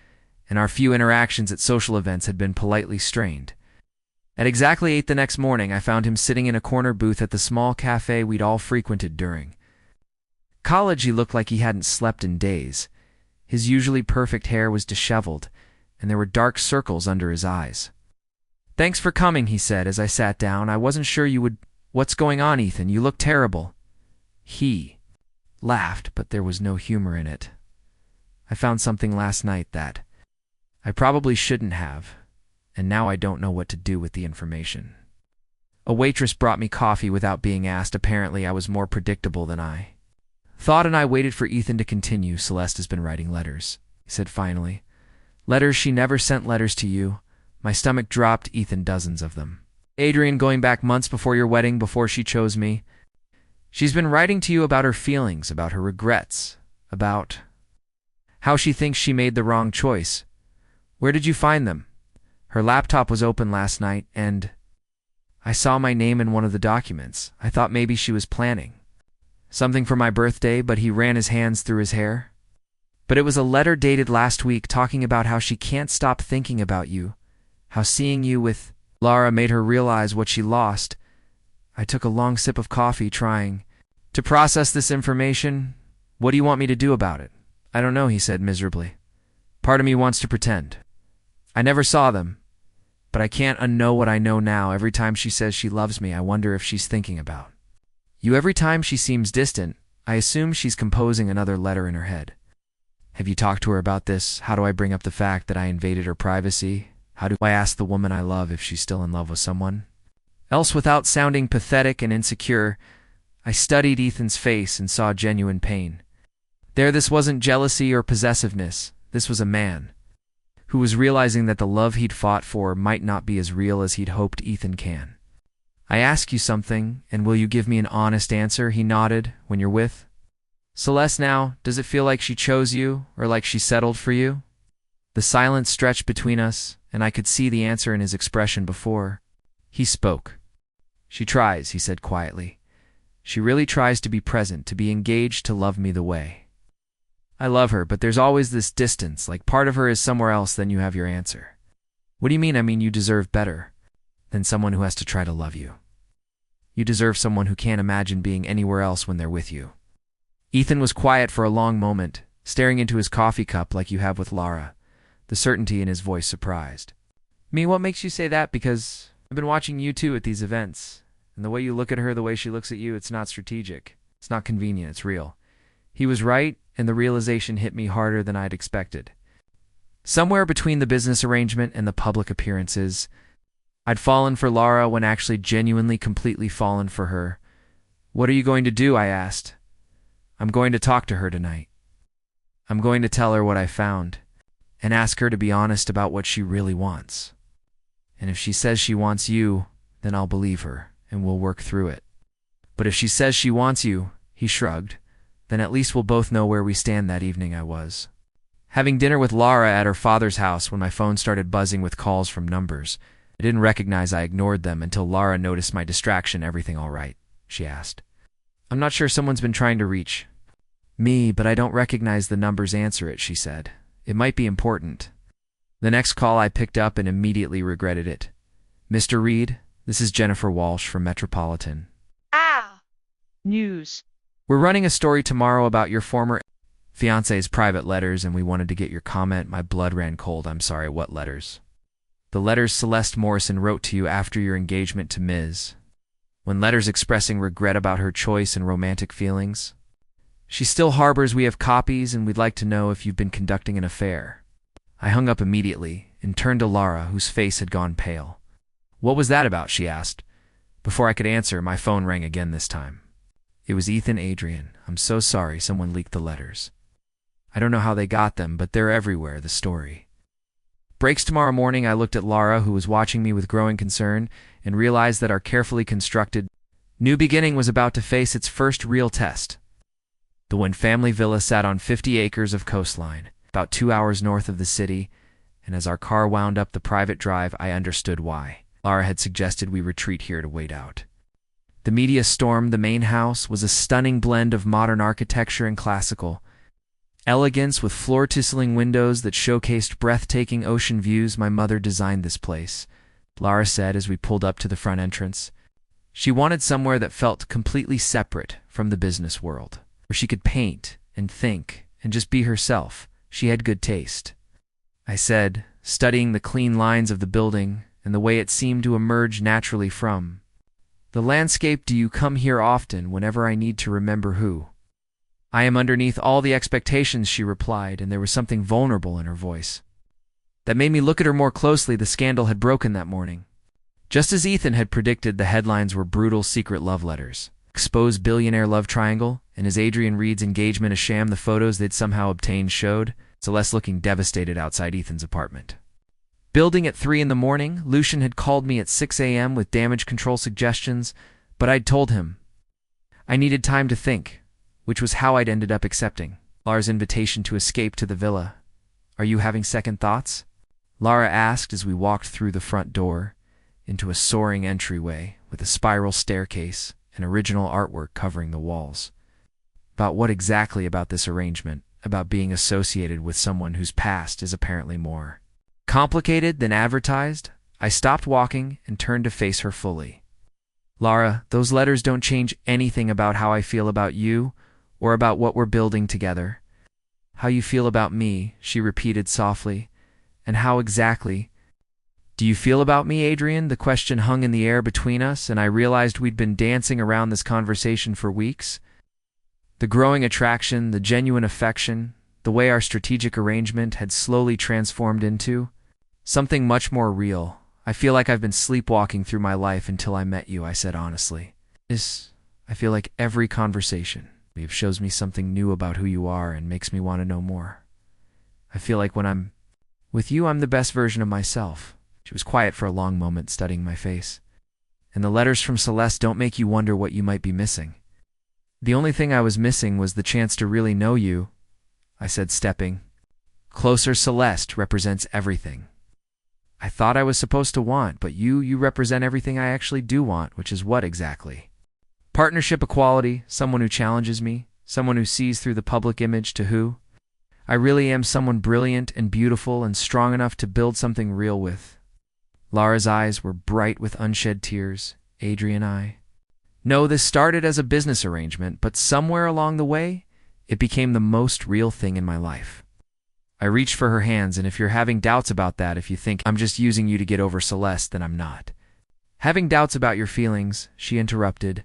Speaker 1: and our few interactions at social events had been politely strained. At exactly 8 the next morning, I found him sitting in a corner booth at the small cafe we'd all frequented during college. He looked like he hadn't slept in days. His usually perfect hair was disheveled, and there were dark circles under his eyes. "Thanks for coming," he said as I sat down. "I wasn't sure you would—" "What's going on, Ethan? You look terrible." He laughed, but there was no humor in it. "I found something last night that I probably shouldn't have, and now I don't know what to do with the information." A waitress brought me coffee without being asked. Apparently, I was more predictable than I thought, and I waited for Ethan to continue. "Celeste has been writing letters," he said finally. "Letters? She never sent letters to you." My stomach dropped. "Ethan, dozens of them. Adrian, going back months before your wedding, before she chose me. She's been writing to you about her feelings, about her regrets, about how she thinks she made the wrong choice. Where did you find them?" "Her laptop was open last night, and I saw my name in one of the documents. I thought maybe she was planning something for my birthday," but he ran his hands through his hair. "But it was a letter dated last week talking about how she can't stop thinking about you, how seeing you with Lara made her realize what she lost." I took a long sip of coffee, trying to process this information. "What do you want me to do about it?" "I don't know," he said miserably. "Part of me wants to pretend I never saw them, but I can't unknow what I know now. Every time she says she loves me, I wonder if she's thinking about you. Every time she seems distant, I assume she's composing another letter in her head. Have you talked to her about this? How do I bring up the fact that I invaded her privacy? How do I ask the woman I love if she's still in love with someone else without sounding pathetic and insecure?" I studied Ethan's face and saw genuine pain. This wasn't jealousy or possessiveness. This was a man who was realizing that the love he'd fought for might not be as real as he'd hoped. "Ethan, can I ask you something, and will you give me an honest answer?" He nodded. "When you're with Celeste now, does it feel like she chose you, or like she settled for you?" The silence stretched between us, and I could see the answer in his expression before he spoke. "She tries," he said quietly. "She really tries to be present, to be engaged, to love me the way I love her, but there's always this distance, like part of her is somewhere else." "Then you have your answer." "What do you mean?" "I mean you deserve better than someone who has to try to love you. You deserve someone who can't imagine being anywhere else when they're with you." Ethan was quiet for a long moment, staring into his coffee cup like you have with Lara, the certainty in his voice surprised me. "What makes you say that?" "Because I've been watching you too at these events, and the way you look at her, the way she looks at you, it's not strategic. It's not convenient, it's real." He was right, and the realization hit me harder than I'd expected. Somewhere between the business arrangement and the public appearances, I'd fallen for Lara when actually genuinely completely fallen for her. "What are you going to do?" I asked. "I'm going to talk to her tonight. I'm going to tell her what I found, and ask her to be honest about what she really wants. And if she says she wants you, then I'll believe her, and we'll work through it. But if she says she wants you," he shrugged, "then at least we'll both know where we stand." That evening I was having dinner with Lara at her father's house when my phone started buzzing with calls from numbers. I didn't recognize. I ignored them until Lara noticed my distraction. "Everything all right?" she asked. "I'm not sure. Someone's been trying to reach me, but I don't recognize the numbers." "Answer it," she said. "It might be important." The next call I picked up and immediately regretted it. "Mr. Reid, this is Jennifer Walsh from Metropolitan
Speaker 2: News.
Speaker 1: We're running a story tomorrow about your former fiancé's private letters, and we wanted to get your comment." My blood ran cold. "I'm sorry, what letters?" "The letters Celeste Morrison wrote to you after your engagement to Ms. When letters expressing regret about her choice and romantic feelings. She still harbors. We have copies, and we'd like to know if you've been conducting an affair." I hung up immediately and turned to Lara, whose face had gone pale. "What was that about?" she asked. Before I could answer, my phone rang again this time. It was Ethan. "Adrian, I'm so sorry. Someone leaked the letters. I don't know how they got them, but they're everywhere. The story breaks tomorrow morning." I looked at Lara, who was watching me with growing concern, and realized that our carefully constructed new beginning was about to face its first real test. The Wynn family villa sat on 50 acres of coastline, about 2 hours north of the city, and as our car wound up the private drive, I understood why. Lara had suggested we retreat here to wait out. The media stormed the main house was a stunning blend of modern architecture and classical elegance with floor-tickling windows that showcased breathtaking ocean views. My mother designed this place, Lara said as we pulled up to the front entrance. She wanted somewhere that felt completely separate from the business world, where she could paint and think and just be herself. She had good taste, I said, studying the clean lines of the building and the way it seemed to emerge naturally from the landscape. Do you come here often? Whenever I need to remember who I am underneath all the expectations, she replied, and there was something vulnerable in her voice that made me look at her more closely. The scandal had broken that morning. Just as Ethan had predicted, the headlines were brutal secret love letters. Exposed billionaire love triangle, and is Adrian Reid's engagement a sham? The photos they'd somehow obtained showed Celeste looking devastated outside Ethan's apartment building at 3 in the morning. Lucian had called me at 6 a.m. with damage control suggestions, but I'd told him I needed time to think, which was how I'd ended up accepting Lara's invitation to escape to the villa. Are you having second thoughts? Lara asked as we walked through the front door into a soaring entryway with a spiral staircase and original artwork covering the walls. About what exactly about this arrangement, about being associated with someone whose past is apparently more complicated than advertised? I stopped walking and turned to face her fully. Lara, those letters don't change anything about how I feel about you or about what we're building together. How you feel about me, she repeated softly. And how exactly do you feel about me, Adrian? The question hung in the air between us, and I realized we'd been dancing around this conversation for weeks. The growing attraction, the genuine affection, the way our strategic arrangement had slowly transformed into something much more real. I feel like I've been sleepwalking through my life until I met you, I said honestly. I feel like every conversation shows me something new about who you are and makes me want to know more. I feel like when I'm with you, I'm the best version of myself. She was quiet for a long moment, studying my face. And the letters from Celeste don't make you wonder what you might be missing. The only thing I was missing was the chance to really know you, I said, stepping closer. Celeste represents everything I thought I was supposed to want, but you represent everything I actually do want, which is what exactly? Partnership, equality, someone who challenges me, someone who sees through the public image to who I really am, someone brilliant and beautiful and strong enough to build something real with. Lara's eyes were bright with unshed tears. Adrian, No, this started as a business arrangement, but somewhere along the way, it became the most real thing in my life. I reached for her hands, and if you're having doubts about that, if you think I'm just using you to get over Celeste, then I'm not. Having doubts about your feelings, she interrupted.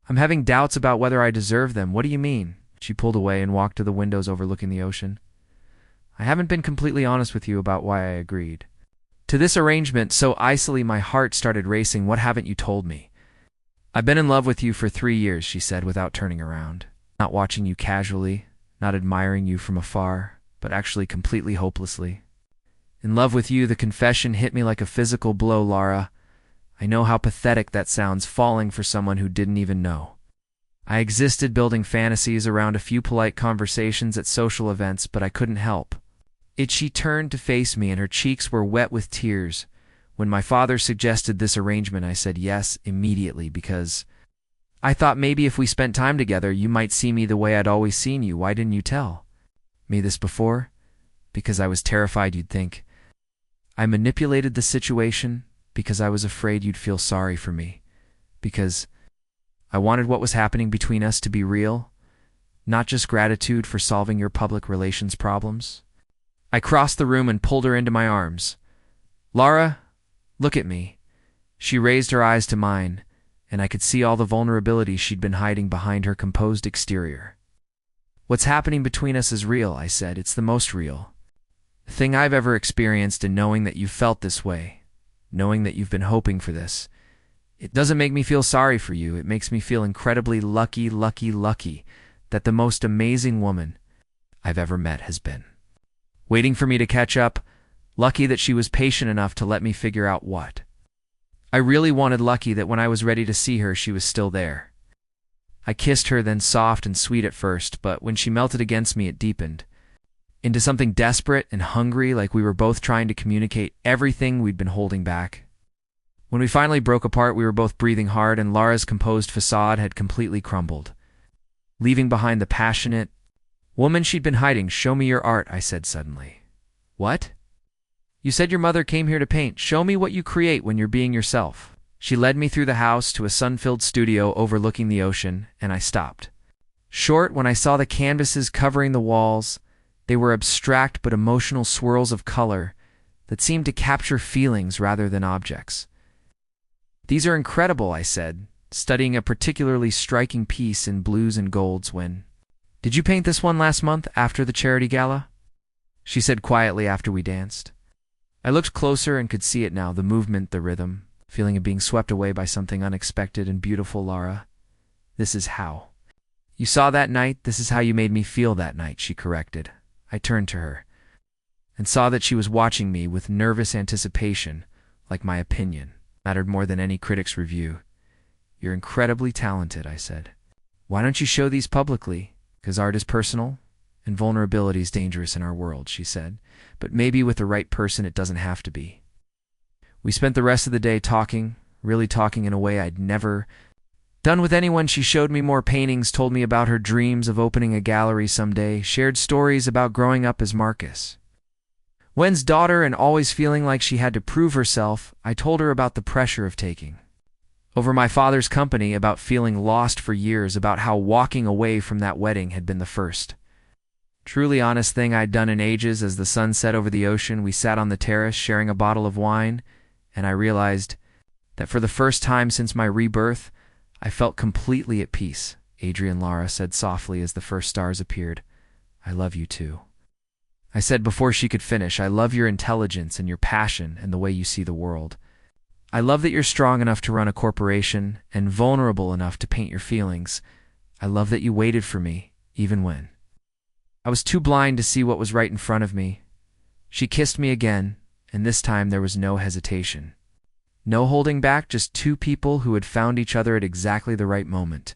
Speaker 1: I'm having doubts about whether I deserve them. What do you mean? She pulled away and walked to the windows overlooking the ocean. I haven't been completely honest with you about why I agreed to this arrangement so icily. My heart started racing. What haven't you told me? I've been in love with you for 3 years, she said without turning around. Not watching you casually, not admiring you from afar, but actually completely hopelessly. In love with you. The confession hit me like a physical blow, Lara. I know how pathetic that sounds, falling for someone who didn't even know. I existed building fantasies around a few polite conversations at social events, but I couldn't help it. She turned to face me, and her cheeks were wet with tears. When my father suggested this arrangement, I said yes immediately because I thought maybe if we spent time together, you might see me the way I'd always seen you. Why didn't you tell me this before? Because I was terrified you'd think I manipulated the situation, because I was afraid you'd feel sorry for me, because I wanted what was happening between us to be real, not just gratitude for solving your public relations problems. I crossed the room and pulled her into my arms. Lara, look at me. She raised her eyes to mine, and I could see all the vulnerability she'd been hiding behind her composed exterior. What's happening between us is real, I said. It's the most real thing I've ever experienced, and knowing that you felt this way, knowing that you've been hoping for this, it doesn't make me feel sorry for you. It makes me feel incredibly lucky that the most amazing woman I've ever met has been waiting for me to catch up, lucky that she was patient enough to let me figure out what I really wanted, lucky that when I was ready to see her, she was still there. I kissed her, then soft and sweet at first, but when she melted against me, it deepened. into something desperate and hungry, like we were both trying to communicate everything we'd been holding back. When we finally broke apart, we were both breathing hard, and Lara's composed facade had completely crumbled, leaving behind the passionate woman she'd been hiding. "Show me your art," I said suddenly. "What?" "You said your mother came here to paint. Show me what you create when you're being yourself." She led me through the house to a sun-filled studio overlooking the ocean, and I stopped short when I saw the canvases covering the walls. They were abstract but emotional swirls of color that seemed to capture feelings rather than objects. "These are incredible," I said, studying a particularly striking piece in blues and golds. "When did you paint this one?" "Last month, after the charity gala," she said quietly after we danced. I looked closer and could see it now, the movement, the rhythm, feeling of being swept away by something unexpected and beautiful. "Lara, this is how you saw that night. This is how you made me feel that night," she corrected. I turned to her and saw that she was watching me with nervous anticipation, like my opinion mattered more than any critic's review. "You're incredibly talented," I said. "Why don't you show these publicly?" "'Cause art is personal, and vulnerability is dangerous in our world," she said. "But maybe with the right person it doesn't have to be." We spent the rest of the day talking, really talking in a way I'd never done with anyone. She showed me more paintings, told me about her dreams of opening a gallery someday, shared stories about growing up as Marcus Wen's daughter and always feeling like she had to prove herself. I told her about the pressure of taking over my father's company, about feeling lost for years, about how walking away from that wedding had been the first truly honest thing I'd done in ages. As the sun set over the ocean, we sat on the terrace sharing a bottle of wine, and I realized that for the first time since my rebirth, I felt completely at peace. "Adrian," Lara said softly as the first stars appeared, "I love you too." I said before she could finish, "I love your intelligence and your passion and the way you see the world. I love that you're strong enough to run a corporation and vulnerable enough to paint your feelings. I love that you waited for me, even when I was too blind to see what was right in front of me." She kissed me again, and this time there was no hesitation. No holding back, just two people who had found each other at exactly the right moment.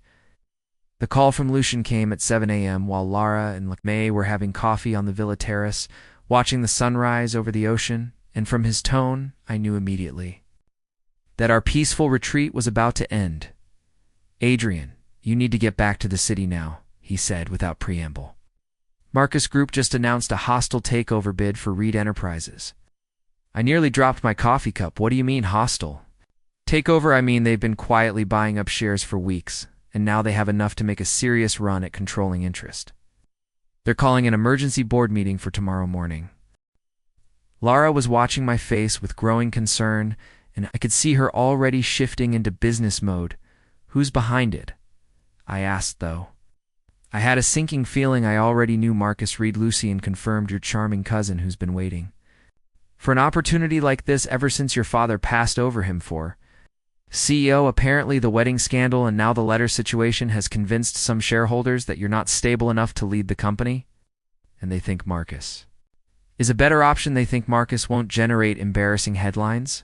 Speaker 1: The call from Lucian came at 7 a.m. while Lara and May were having coffee on the villa terrace, watching the sunrise over the ocean, and from his tone, I knew immediately that our peaceful retreat was about to end. "Adrian, you need to get back to the city now," he said without preamble. "Marcus Group just announced a hostile takeover bid for Reid Enterprises." I nearly dropped my coffee cup. "What do you mean, hostile?" "Takeover, I mean they've been quietly buying up shares for weeks, and now they have enough to make a serious run at controlling interest. They're calling an emergency board meeting for tomorrow morning." Lara was watching my face with growing concern, and I could see her already shifting into business mode. "Who's behind it?" I asked, though. I had a sinking feeling I already knew Marcus Reid. "Lucian confirmed, your charming cousin who's been waiting for an opportunity like this ever since your father passed over him for CEO. Apparently the wedding scandal and now the letter situation has convinced some shareholders that you're not stable enough to lead the company, and they think Marcus is a better option. They think Marcus won't generate embarrassing headlines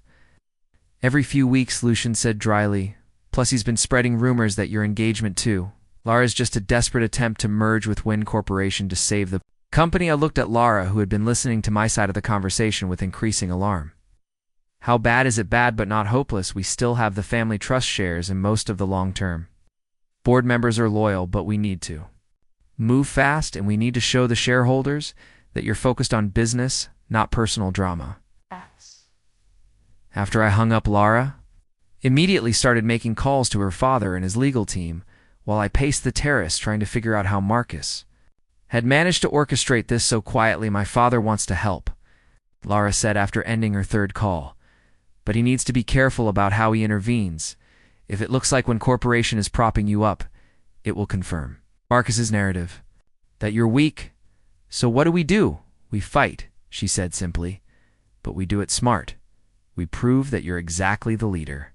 Speaker 1: every few weeks," Lucian said dryly. "Plus he's been spreading rumors that your engagement too. Lara's just a desperate attempt to merge with Wynn Corporation to save the company." I looked at Lara, who had been listening to my side of the conversation with increasing alarm. "How bad is it?" "Bad but not hopeless. We still have the family trust shares and most of the long-term board members are loyal, but we need to move fast, and we need to show the shareholders that you're focused on business, not personal drama." After I hung up, Lara immediately started making calls to her father and his legal team, while I paced the terrace trying to figure out how Marcus had managed to orchestrate this so quietly. "My father wants to help," Lara said after ending her third call, "but he needs to be careful about how he intervenes. If it looks like when corporation is propping you up, it will confirm Marcus's narrative that you're weak. So what do? We fight," she said simply, "but we do it smart. We prove that you're exactly the leader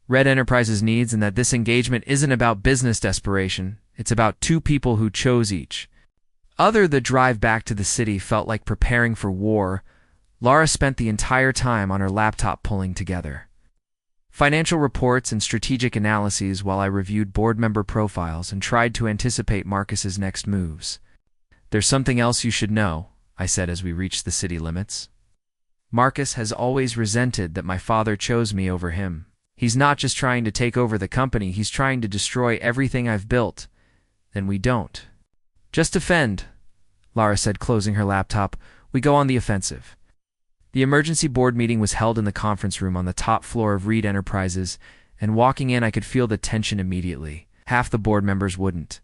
Speaker 1: Reid Enterprises needs, and that this engagement isn't about business desperation. It's about two people who chose each other." The drive back to the city felt like preparing for war. Lara spent the entire time on her laptop pulling together financial reports and strategic analyses while I reviewed board member profiles and tried to anticipate Marcus's next moves. "There's something else you should know," I said as we reached the city limits. "Marcus has always resented that my father chose me over him. He's not just trying to take over the company, he's trying to destroy everything I've built. Then we don't just defend," Lara said, closing her laptop. "We go on the offensive." The emergency board meeting was held in the conference room on the top floor of Reid Enterprises, and walking in I could feel the tension immediately. Half the board members wouldn't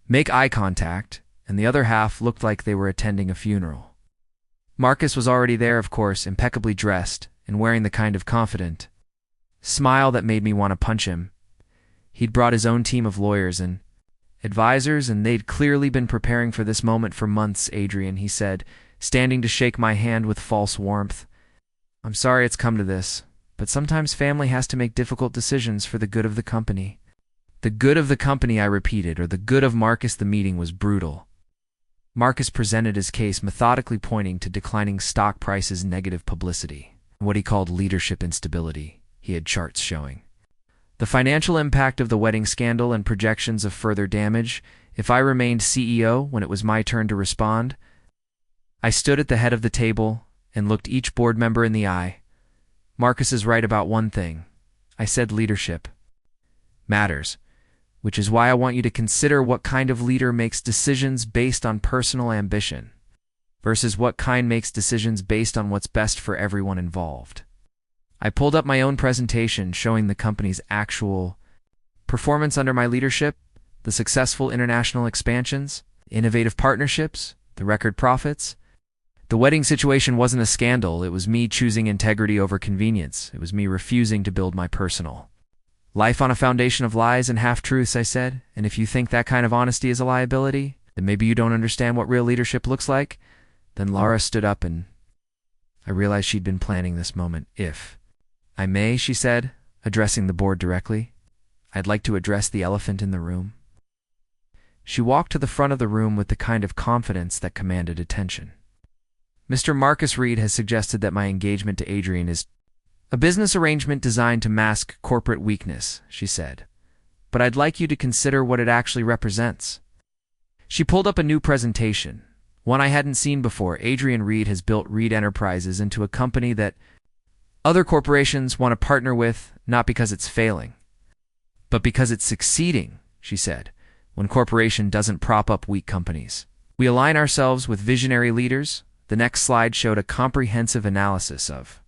Speaker 1: make eye contact, and the other half looked like they were attending a funeral. Marcus was already there, of course, impeccably dressed and wearing the kind of confident smile that made me want to punch him. He'd brought his own team of lawyers and advisors, and they'd clearly been preparing for this moment for months. "Adrian," he said, standing to shake my hand with false warmth, "I'm sorry it's come to this, but sometimes family has to make difficult decisions for the good of the company." "The good of the company," I repeated, "or the good of Marcus?" The meeting was brutal. Marcus presented his case, methodically pointing to declining stock prices, negative publicity, and what he called leadership instability. He had charts showing the financial impact of the wedding scandal and projections of further damage if I remained CEO. When it was my turn to respond, I stood at the head of the table and looked each board member in the eye. "Marcus is right about one thing," I said. "Leadership matters, which is why I want you to consider what kind of leader makes decisions based on personal ambition versus what kind makes decisions based on what's best for everyone involved." I pulled up my own presentation showing the company's actual performance under my leadership, the successful international expansions, innovative partnerships, the record profits. The wedding situation wasn't a scandal. It was me choosing integrity over convenience. It was me refusing to build my personal life on a foundation of lies and half-truths, I said. "And if you think that kind of honesty is a liability, then maybe you don't understand what real leadership looks like." Then Lara stood up, and I realized she'd been planning this moment. "If I may," she said, addressing the board directly, "I'd like to address the elephant in the room." She walked to the front of the room with the kind of confidence that commanded attention. "Mr. Marcus Reid has suggested that my engagement to Adrian is a business arrangement designed to mask corporate weakness," she said. "But I'd like you to consider what it actually represents." She pulled up a new presentation, one I hadn't seen before. "Adrian Reid has built Reid Enterprises into a company that other corporations want to partner with, not because it's failing, but because it's succeeding," she said. "When corporation doesn't prop up weak companies, we align ourselves with visionary leaders." The next slide showed a comprehensive analysis of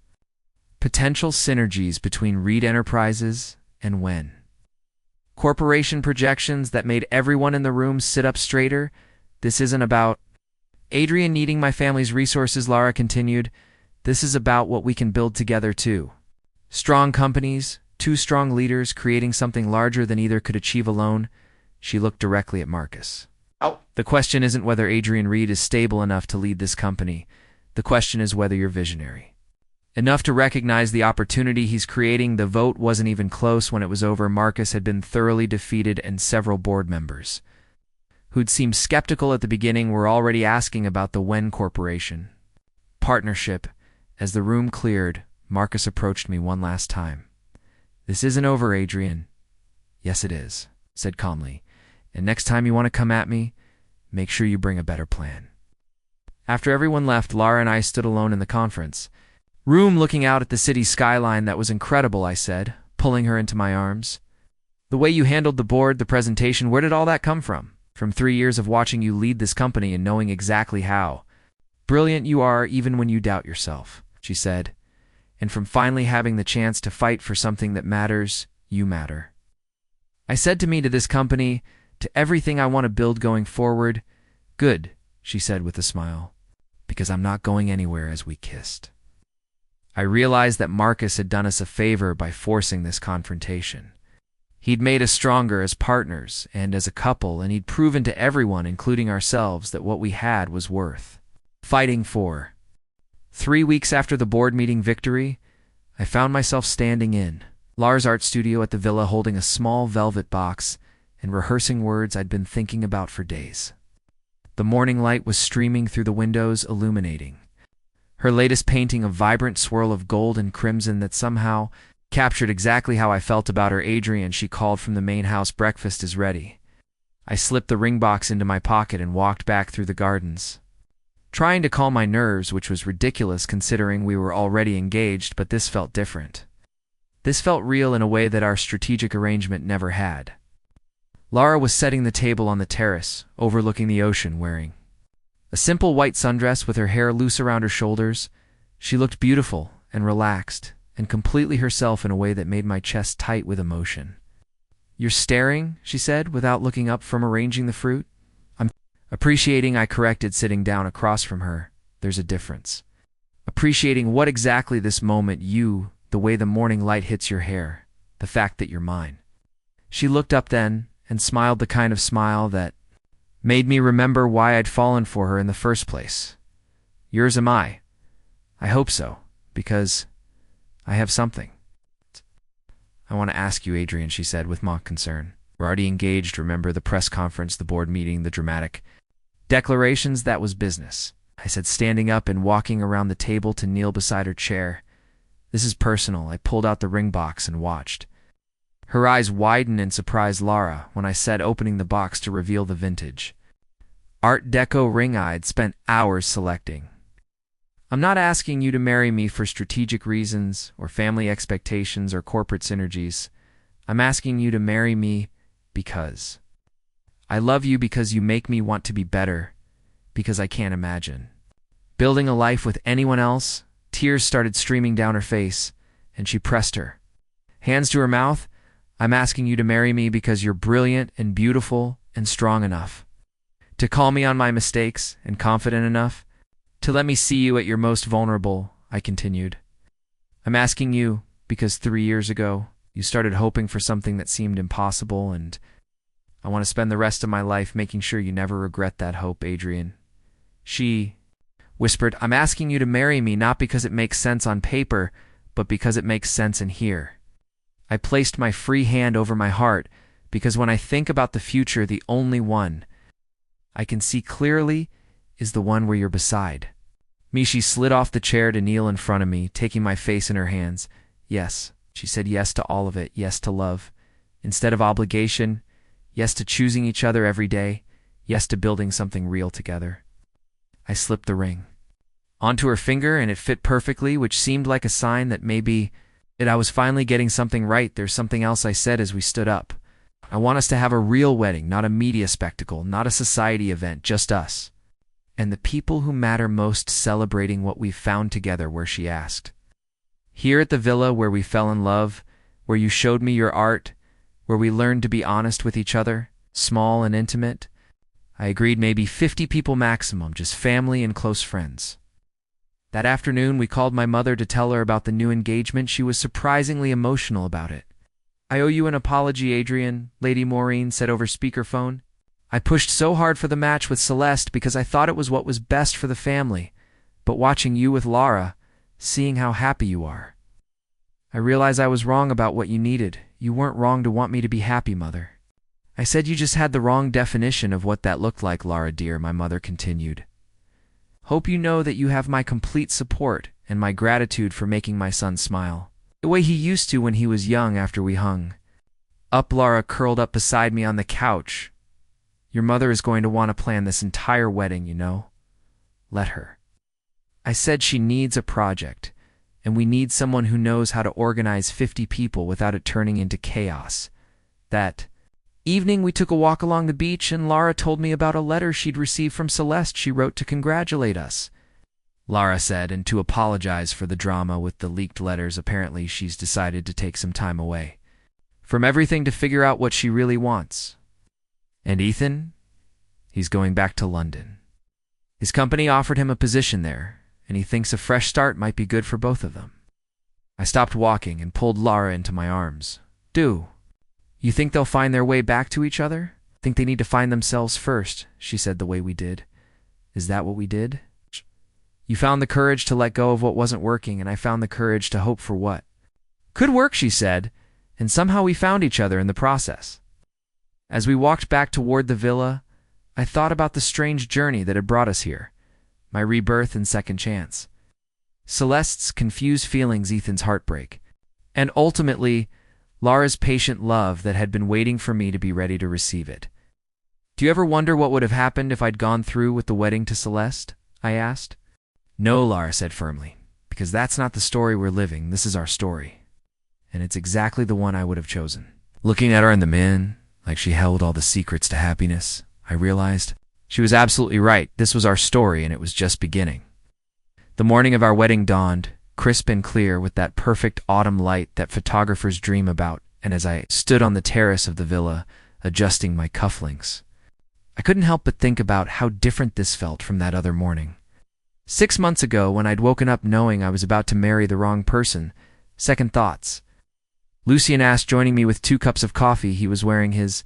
Speaker 1: potential synergies between Reid Enterprises and WEN corporation, projections that made everyone in the room sit up straighter. "This isn't about Adrian needing my family's resources," Lara continued. "This is about what we can build together too. Strong companies, two strong leaders creating something larger than either could achieve alone." She looked directly at Marcus. "The question isn't whether Adrian Reid is stable enough to lead this company. The question is whether you're visionary enough to recognize the opportunity he's creating." The vote wasn't even close. When it was over, Marcus had been thoroughly defeated, and several board members who'd seemed skeptical at the beginning were already asking about the WEN corporation partnership. As the room cleared, Marcus approached me one last time. "This isn't over, Adrian." "Yes, it is," said calmly. "And next time you want to come at me, make sure you bring a better plan." After everyone left, Lara and I stood alone in the conference room looking out at the city skyline. "That was incredible," I said, pulling her into my arms. "The way you handled the board, the presentation, where did all that come from?" "From 3 years of watching you lead this company and knowing exactly how brilliant you are even when you doubt yourself," she said. "And from finally having the chance to fight for something that matters. You matter." I said to me, to this company, to everything I want to build going forward. "Good," she said with a smile, "because I'm not going anywhere." As we kissed, I realized that Marcus had done us a favor by forcing this confrontation. He'd made us stronger as partners and as a couple, and he'd proven to everyone, including ourselves, that what we had was worth fighting for. 3 weeks after the board meeting victory, I found myself standing in Lars' art studio at the villa, holding a small velvet box and rehearsing words I'd been thinking about for days. The morning light was streaming through the windows, illuminating her latest painting, a vibrant swirl of gold and crimson that somehow captured exactly how I felt about her. "Adrian," she called from the main house, "breakfast is ready." I slipped the ring box into my pocket and walked back through the gardens, trying to calm my nerves, which was ridiculous considering we were already engaged, but this felt different. This felt real in a way that our strategic arrangement never had. Lara was setting the table on the terrace, overlooking the ocean, wearing a simple white sundress with her hair loose around her shoulders. She looked beautiful and relaxed, and completely herself in a way that made my chest tight with emotion. "You're staring," she said, without looking up from arranging the fruit. "I'm appreciating," I corrected, sitting down across from her. "There's a difference. Appreciating what exactly this moment, you, the way the morning light hits your hair, the fact that you're mine." She looked up then and smiled the kind of smile that made me remember why I'd fallen for her in the first place. "Yours am I. I hope so, because I have something I want to ask you, Adrian," she said with mock concern. "We're already engaged, remember the press conference, the board meeting, the dramatic declarations? That was business," I said, standing up and walking around the table to kneel beside her chair. "This is personal." I pulled out the ring box and watched her eyes widen in surprise. Lara, when I said, opening the box to reveal the vintage Art Deco ring I'd spent hours selecting. "I'm not asking you to marry me for strategic reasons or family expectations or corporate synergies. I'm asking you to marry me because I love you, because you make me want to be better, because I can't imagine building a life with anyone else." Tears started streaming down her face, and she pressed her hands to her mouth. "I'm asking you to marry me because you're brilliant and beautiful and strong enough to call me on my mistakes, and confident enough to let me see you at your most vulnerable," I continued. "I'm asking you because 3 years ago, you started hoping for something that seemed impossible, and I want to spend the rest of my life making sure you never regret that hope, Adrian." She whispered, "I'm asking you to marry me not because it makes sense on paper, but because it makes sense in here." I placed my free hand over my heart, because when I think about the future, the only one I can see clearly is the one where you're beside me. She slid off the chair to kneel in front of me, taking my face in her hands. "Yes," she said, "yes to all of it. Yes to love instead of obligation. Yes to choosing each other every day. Yes to building something real together." I slipped the ring onto her finger, and it fit perfectly, which seemed like a sign that maybe I was finally getting something right. "There's something else," I said as we stood up. "I want us to have a real wedding, not a media spectacle, not a society event, just us and the people who matter most celebrating what we've found together." Where, she asked. "Here at the villa where we fell in love, where you showed me your art, where we learned to be honest with each other, small and intimate." I agreed. "Maybe 50 people maximum, just family and close friends." That afternoon, we called my mother to tell her about the new engagement. She was surprisingly emotional about it. "I owe you an apology, Adrian," Lady Maureen said over speakerphone. "I pushed so hard for the match with Celeste because I thought it was what was best for the family. But watching you with Lara, seeing how happy you are, I realized I was wrong about what you needed. You weren't wrong to want me to be happy, Mother." "I said you just had the wrong definition of what that looked like, Lara dear," my mother continued. "Hope you know that you have my complete support and my gratitude for making my son smile the way he used to when he was young after we hung up." Lara curled up beside me on the couch. "Your mother is going to want to plan this entire wedding, you know. Let her." I said she needs a project, and we need someone who knows how to organize 50 people without it turning into chaos. That evening, we took a walk along the beach, and Lara told me about a letter she'd received from Celeste. She wrote to congratulate us, Lara said, and to apologize for the drama with the leaked letters. Apparently, she's decided to take some time away from everything to figure out what she really wants. And Ethan? He's going back to London. His company offered him a position there, and he thinks a fresh start might be good for both of them. I stopped walking and pulled Lara into my arms. You think they'll find their way back to each other? Think they need to find themselves first," she said, "the way we did." "Is that what we did?" "You found the courage to let go of what wasn't working, and I found the courage to hope for what could work," she said, "and somehow we found each other in the process." As we walked back toward the villa, I thought about the strange journey that had brought us here, my rebirth and second chance, Celeste's confused feelings, Ethan's heartbreak, and ultimately Lara's patient love that had been waiting for me to be ready to receive it. Do you ever wonder what would have happened if I'd gone through with the wedding to Celeste? I asked. No, Lara said firmly, because that's not the story we're living. This is our story. And it's exactly the one I would have chosen. Looking at her in the mirror, like she held all the secrets to happiness, I realized she was absolutely right. This was our story, and it was just beginning. The morning of our wedding dawned, crisp and clear, with that perfect autumn light that photographers dream about, and as I stood on the terrace of the villa, adjusting my cufflinks, I couldn't help but think about how different this felt from that other morning. 6 months ago, when I'd woken up knowing I was about to marry the wrong person, second thoughts. Lucien asked, joining me with 2 cups of coffee. He was wearing his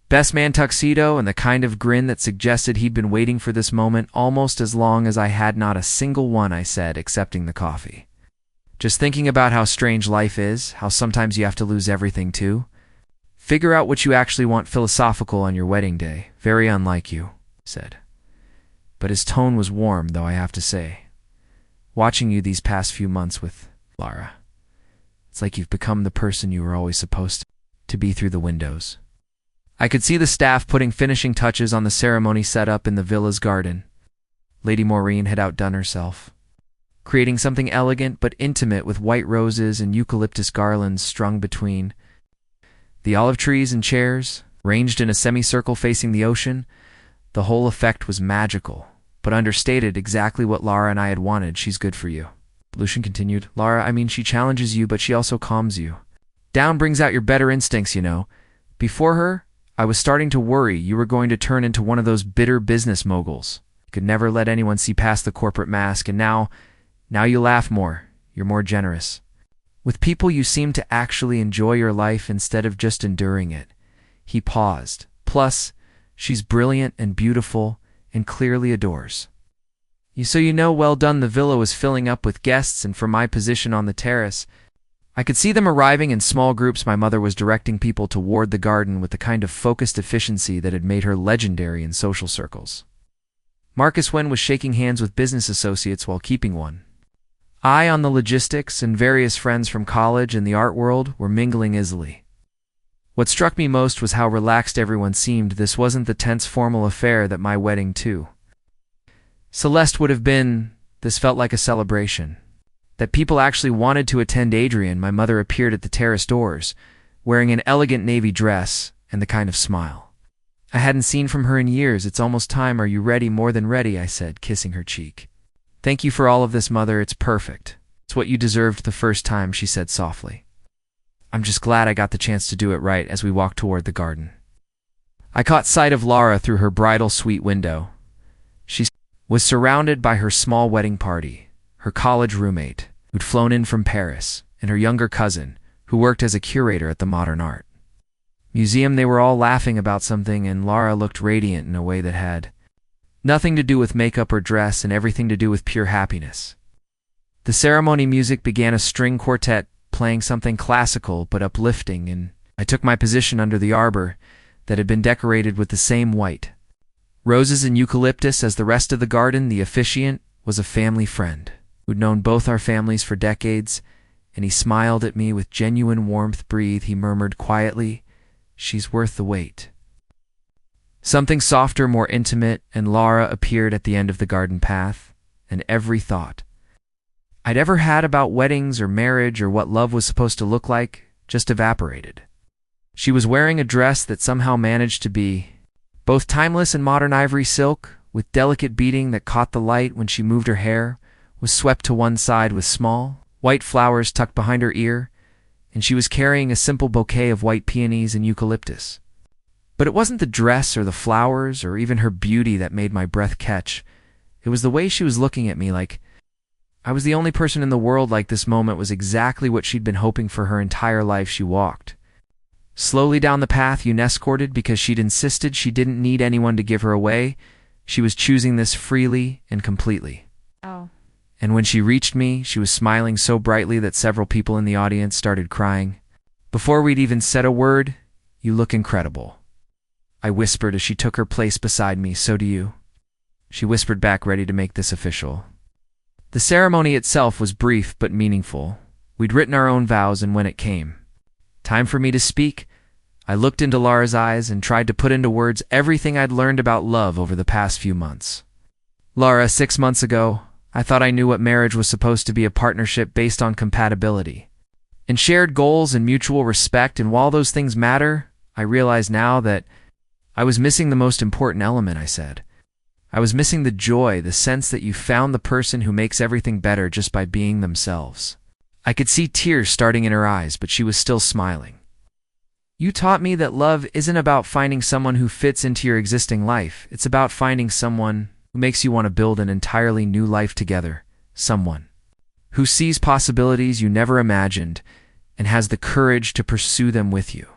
Speaker 1: best man tuxedo and the kind of grin that suggested he'd been waiting for this moment almost as long as I had. Not a single one, I said, accepting the coffee. Just thinking about how strange life is, how sometimes you have to lose everything too. Figure out what you actually want. Philosophical on your wedding day. Very unlike you, said. But his tone was warm, though, I have to say. Watching you these past few months with Lara, it's like you've become the person you were always supposed to be through the windows. I could see the staff putting finishing touches on the ceremony set up in the villa's garden. Lady Maureen had outdone herself, creating something elegant but intimate with white roses and eucalyptus garlands strung between. The olive trees and chairs, ranged in a semicircle facing the ocean, the whole effect was magical, but understated, exactly what Lara and I had wanted. She's good for you. Lucien continued. Lara, I mean, she challenges you, but she also calms you down, brings out your better instincts, you know. Before her, I was starting to worry you were going to turn into one of those bitter business moguls. You could never let anyone see past the corporate mask, and now you laugh more. You're more generous. With people, you seem to actually enjoy your life instead of just enduring it. He paused. Plus, she's brilliant and beautiful and clearly adores you. So you know, well done. The villa was filling up with guests, and from my position on the terrace, I could see them arriving in small groups. My mother was directing people toward the garden with the kind of focused efficiency that had made her legendary in social circles. Marcus Wen was shaking hands with business associates while keeping one eye on the logistics, and various friends from college and the art world were mingling easily. What struck me most was how relaxed everyone seemed. This wasn't the tense formal affair that my wedding to Celeste would have been. This felt like a celebration. That people actually wanted to attend. Adrian, my mother, appeared at the terrace doors, wearing an elegant navy dress and the kind of smile I hadn't seen from her in years. It's almost time. Are you ready? More than ready, I said, kissing her cheek. Thank you for all of this, Mother. It's perfect. It's what you deserved the first time, she said softly. I'm just glad I got the chance to do it right. As we walked toward the garden, I caught sight of Lara through her bridal suite window. She was surrounded by her small wedding party, her college roommate, who'd flown in from Paris, and her younger cousin, who worked as a curator at the Modern Art Museum. They were all laughing about something, and Lara looked radiant in a way that had nothing to do with makeup or dress and everything to do with pure happiness. The ceremony music began, a string quartet playing something classical but uplifting, and I took my position under the arbor that had been decorated with the same white roses and eucalyptus as the rest of the garden. The officiant was a family friend who'd known both our families for decades, and he smiled at me with genuine warmth. Breathe, he murmured quietly. She's worth the wait. Something softer, more intimate, and Lara appeared at the end of the garden path, and every thought I'd ever had about weddings or marriage or what love was supposed to look like just evaporated. She was wearing a dress that somehow managed to be both timeless and modern. Ivory silk, with delicate beading that caught the light when she moved her hair, was swept to one side with small, white flowers tucked behind her ear, and she was carrying a simple bouquet of white peonies and eucalyptus. But it wasn't the dress or the flowers or even her beauty that made my breath catch. It was the way she was looking at me, like I was the only person in the world. Like this moment was exactly what she'd been hoping for her entire life. She walked slowly down the path, escorted, because she'd insisted she didn't need anyone to give her away. She was choosing this freely and completely.
Speaker 2: Oh.
Speaker 1: And when she reached me, she was smiling so brightly that several people in the audience started crying. Before we'd even said a word, "You look incredible," I whispered as she took her place beside me. "So do you," she whispered back, ready to make this official. The ceremony itself was brief but meaningful. We'd written our own vows, and when it came time for me to speak, I looked into Lara's eyes and tried to put into words everything I'd learned about love over the past few months. Lara, 6 months ago, I thought I knew what marriage was supposed to be, a partnership based on compatibility and shared goals and mutual respect, and while those things matter, I realize now that I was missing the most important element, I said. I was missing the joy, the sense that you found the person who makes everything better just by being themselves. I could see tears starting in her eyes, but she was still smiling. You taught me that love isn't about finding someone who fits into your existing life. It's about finding someone who makes you want to build an entirely new life together. Someone who sees possibilities you never imagined and has the courage to pursue them with you.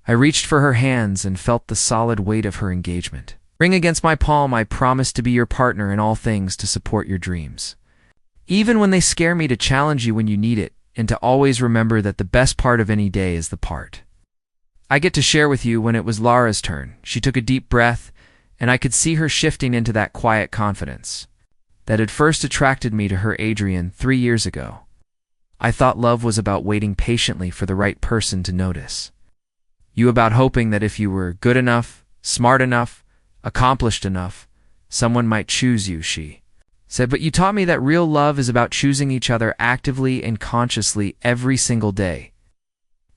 Speaker 1: I reached for her hands and felt the solid weight of her engagement. Ring against my palm, I promise to be your partner in all things, to support your dreams. Even when they scare me, to challenge you when you need it, and to always remember that the best part of any day is the part I get to share with you. When it was Lara's turn, she took a deep breath, and I could see her shifting into that quiet confidence that had first attracted me to her. Adrian, 3 years ago, I thought love was about waiting patiently for the right person to notice you, about hoping that if you were good enough, smart enough, accomplished enough, someone might choose you, she said. But you taught me that real love is about choosing each other actively and consciously every single day.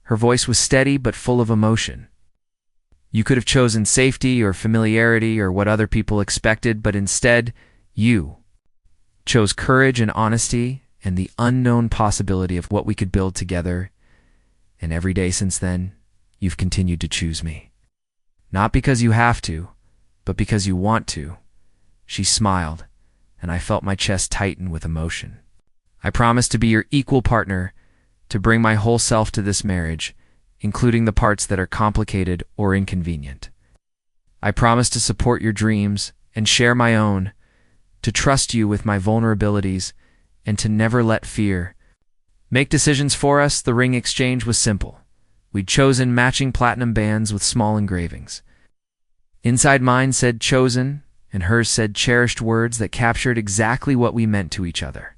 Speaker 1: Her voice was steady but full of emotion. You could have chosen safety or familiarity or what other people expected, but instead, you chose courage and honesty and the unknown possibility of what we could build together. And every day since then, you've continued to choose me. Not because you have to, but because you want to. She smiled, and I felt my chest tighten with emotion. I promise to be your equal partner, to bring my whole self to this marriage, including the parts that are complicated or inconvenient. I promise to support your dreams and share my own, to trust you with my vulnerabilities, and to never let fear make decisions for us. The ring exchange was simple. We'd chosen matching platinum bands with small engravings. Inside, mine said chosen, and hers said cherished, words that captured exactly what we meant to each other.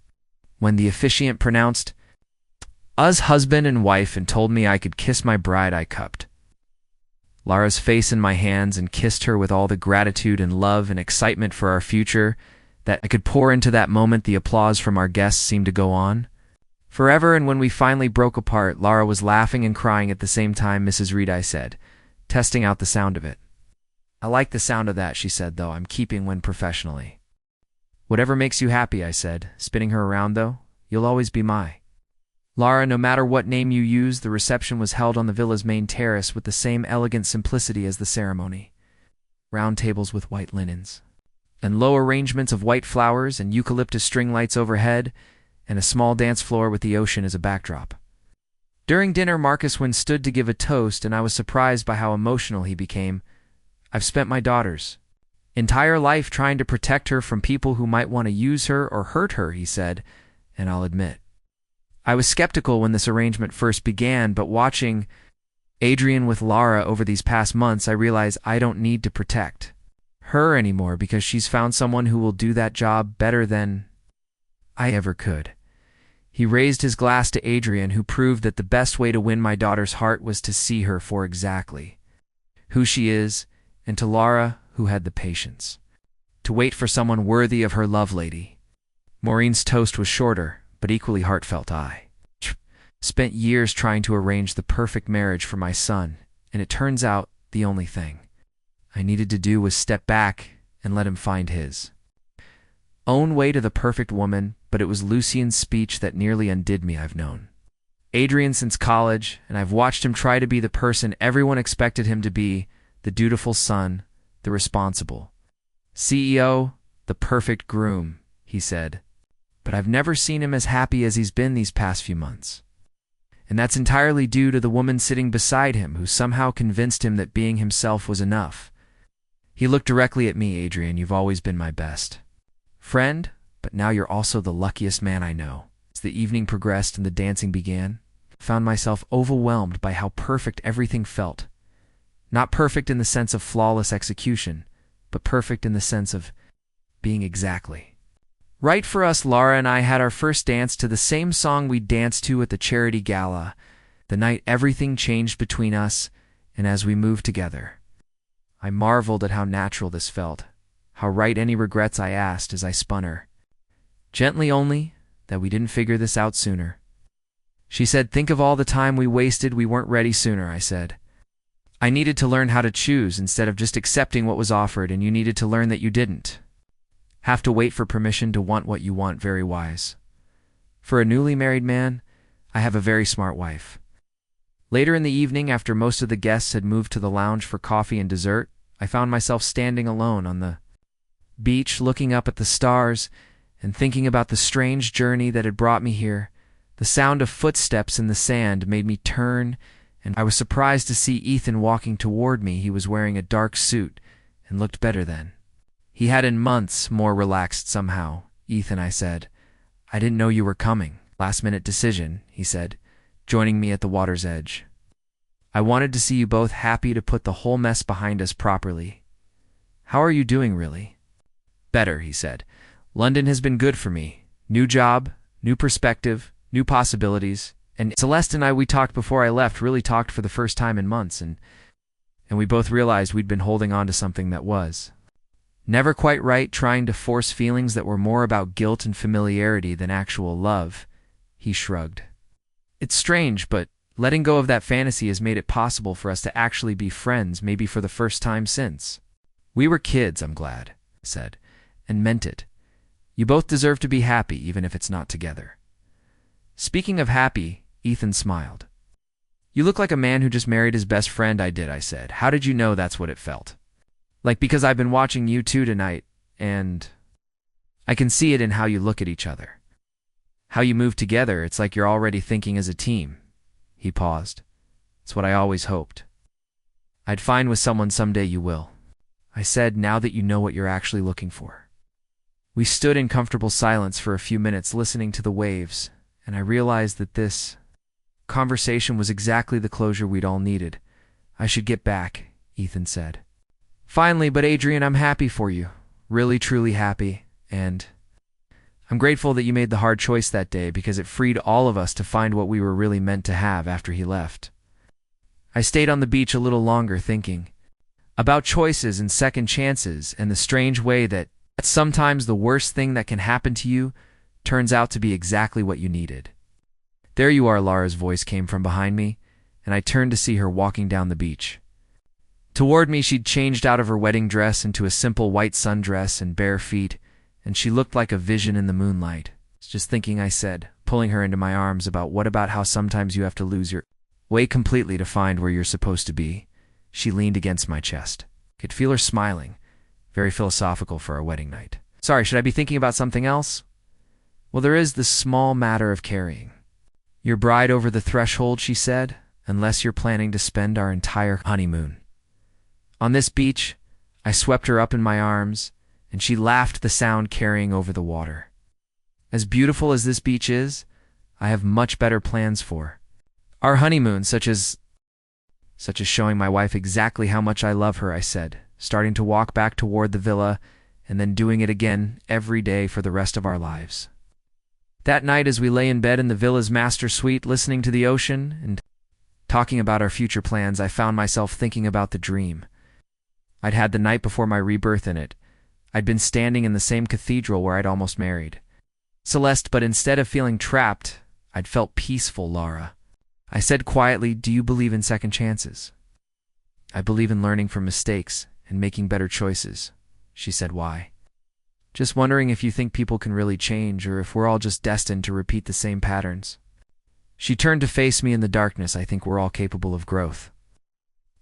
Speaker 1: When the officiant pronounced us husband and wife and told me I could kiss my bride, I cupped Lara's face in my hands and kissed her with all the gratitude and love and excitement for our future that I could pour into that moment. The applause from our guests seemed to go on forever, and when we finally broke apart, Lara was laughing and crying at the same time. Mrs. Reid, I said, testing out the sound of it. I like the sound of that, she said, though I'm keeping one professionally. Whatever makes you happy, I said, spinning her around. Though, you'll always be my Lara, no matter what name you use. The reception was held on the villa's main terrace with the same elegant simplicity as the ceremony. Round tables with white linens, and low arrangements of white flowers and eucalyptus string lights overhead, and a small dance floor with the ocean as a backdrop. During dinner, Marcus Wynn stood to give a toast, and I was surprised by how emotional he became. I've spent my daughter's entire life trying to protect her from people who might want to use her or hurt her, he said, and I'll admit, I was skeptical when this arrangement first began, but watching Adrian with Lara over these past months, I realize I don't need to protect her anymore because she's found someone who will do that job better than I ever could. He raised his glass to Adrian, who proved that the best way to win my daughter's heart was to see her for exactly who she is, and to Lara, who had the patience to wait for someone worthy of her lovelady. Maureen's toast was shorter, but equally heartfelt. I spent years trying to arrange the perfect marriage for my son, and it turns out the only thing I needed to do was step back and let him find his own way to the perfect woman. But it was Lucian's speech that nearly undid me. I've known Adrian since college, and I've watched him try to be the person everyone expected him to be, the dutiful son, the responsible CEO, the perfect groom, he said. But I've never seen him as happy as he's been these past few months. And that's entirely due to the woman sitting beside him, who somehow convinced him that being himself was enough. He looked directly at me. Adrian, you've always been my best friend, but now you're also the luckiest man I know. As the evening progressed and the dancing began, I found myself overwhelmed by how perfect everything felt. Not perfect in the sense of flawless execution, but perfect in the sense of being exactly right for us. Lara and I had our first dance to the same song we danced to at the charity gala. The night everything changed between us, and as we moved together. I marveled at how natural this felt, how right any regrets I asked as I spun her. Gently only, that we didn't figure this out sooner. She said, "Think of all the time we wasted, we weren't ready sooner," I said. "I needed to learn how to choose instead of just accepting what was offered, and you needed to learn that you didn't have to wait for permission to want what you want." Very wise. For a newly married man, I have a very smart wife. Later in the evening, after most of the guests had moved to the lounge for coffee and dessert, I found myself standing alone on the beach, looking up at the stars and thinking about the strange journey that had brought me here. The sound of footsteps in the sand made me turn, and I was surprised to see Ethan walking toward me. He was wearing a dark suit and looked better then. He had in months more relaxed somehow. "Ethan," I said, "I didn't know you were coming." "Last-minute decision," he said, joining me at the water's edge. "I wanted to see you both happy to put the whole mess behind us properly. How are you doing, really?" "Better," he said. "London has been good for me. New job, new perspective, new possibilities. And Celeste and I, we talked before I left, really talked for the first time in months, and we both realized we'd been holding on to something that was never quite right, trying to force feelings that were more about guilt and familiarity than actual love." He shrugged. "It's strange, but letting go of that fantasy has made it possible for us to actually be friends, maybe for the first time since. We were kids, I'm glad," I said, and meant it. "You both deserve to be happy, even if it's not together." Speaking of happy, Ethan smiled. "You look like a man who just married his best friend." "I did," I said. "How did you know that's what it felt?" "Like, because I've been watching you two tonight, and I can see it in how you look at each other. How you move together, it's like you're already thinking as a team." He paused. "It's what I always hoped. I'd find with someone someday you will," I said, "now that you know what you're actually looking for." We stood in comfortable silence for a few minutes listening to the waves, and I realized that this conversation was exactly the closure we'd all needed. "I should get back," Ethan said. "Finally, but Adrian, I'm happy for you. Really, truly happy, and I'm grateful that you made the hard choice that day because it freed all of us to find what we were really meant to have after he left." I stayed on the beach a little longer thinking about choices and second chances and the strange way that sometimes the worst thing that can happen to you turns out to be exactly what you needed. "There you are," Laura's voice came from behind me, and I turned to see her walking down the beach. Toward me, she'd changed out of her wedding dress into a simple white sundress and bare feet, and she looked like a vision in the moonlight. "Just thinking," I said, pulling her into my arms, about how sometimes you have to lose your way completely to find where you're supposed to be." She leaned against my chest. I could feel her smiling, very philosophical for our wedding night. "Sorry, should I be thinking about something else?" "Well, there is this small matter of carrying your bride over the threshold," she said, "unless you're planning to spend our entire honeymoon on this beach." I swept her up in my arms, and she laughed, the sound carrying over the water. "As beautiful as this beach is, I have much better plans for our honeymoon, such as showing my wife exactly how much I love her," I said, starting to walk back toward the villa and then doing it again every day for the rest of our lives. That night, as we lay in bed in the villa's master suite, listening to the ocean and talking about our future plans, I found myself thinking about the dream I'd had the night before my rebirth in it. I'd been standing in the same cathedral where I'd almost married Celeste, but instead of feeling trapped, I'd felt peaceful. "Laura," I said quietly, "do you believe in second chances?" "I believe in learning from mistakes and making better choices," she said. "Why?" "Just wondering if you think people can really change, or if we're all just destined to repeat the same patterns." She turned to face me in the darkness. "I think we're all capable of growth,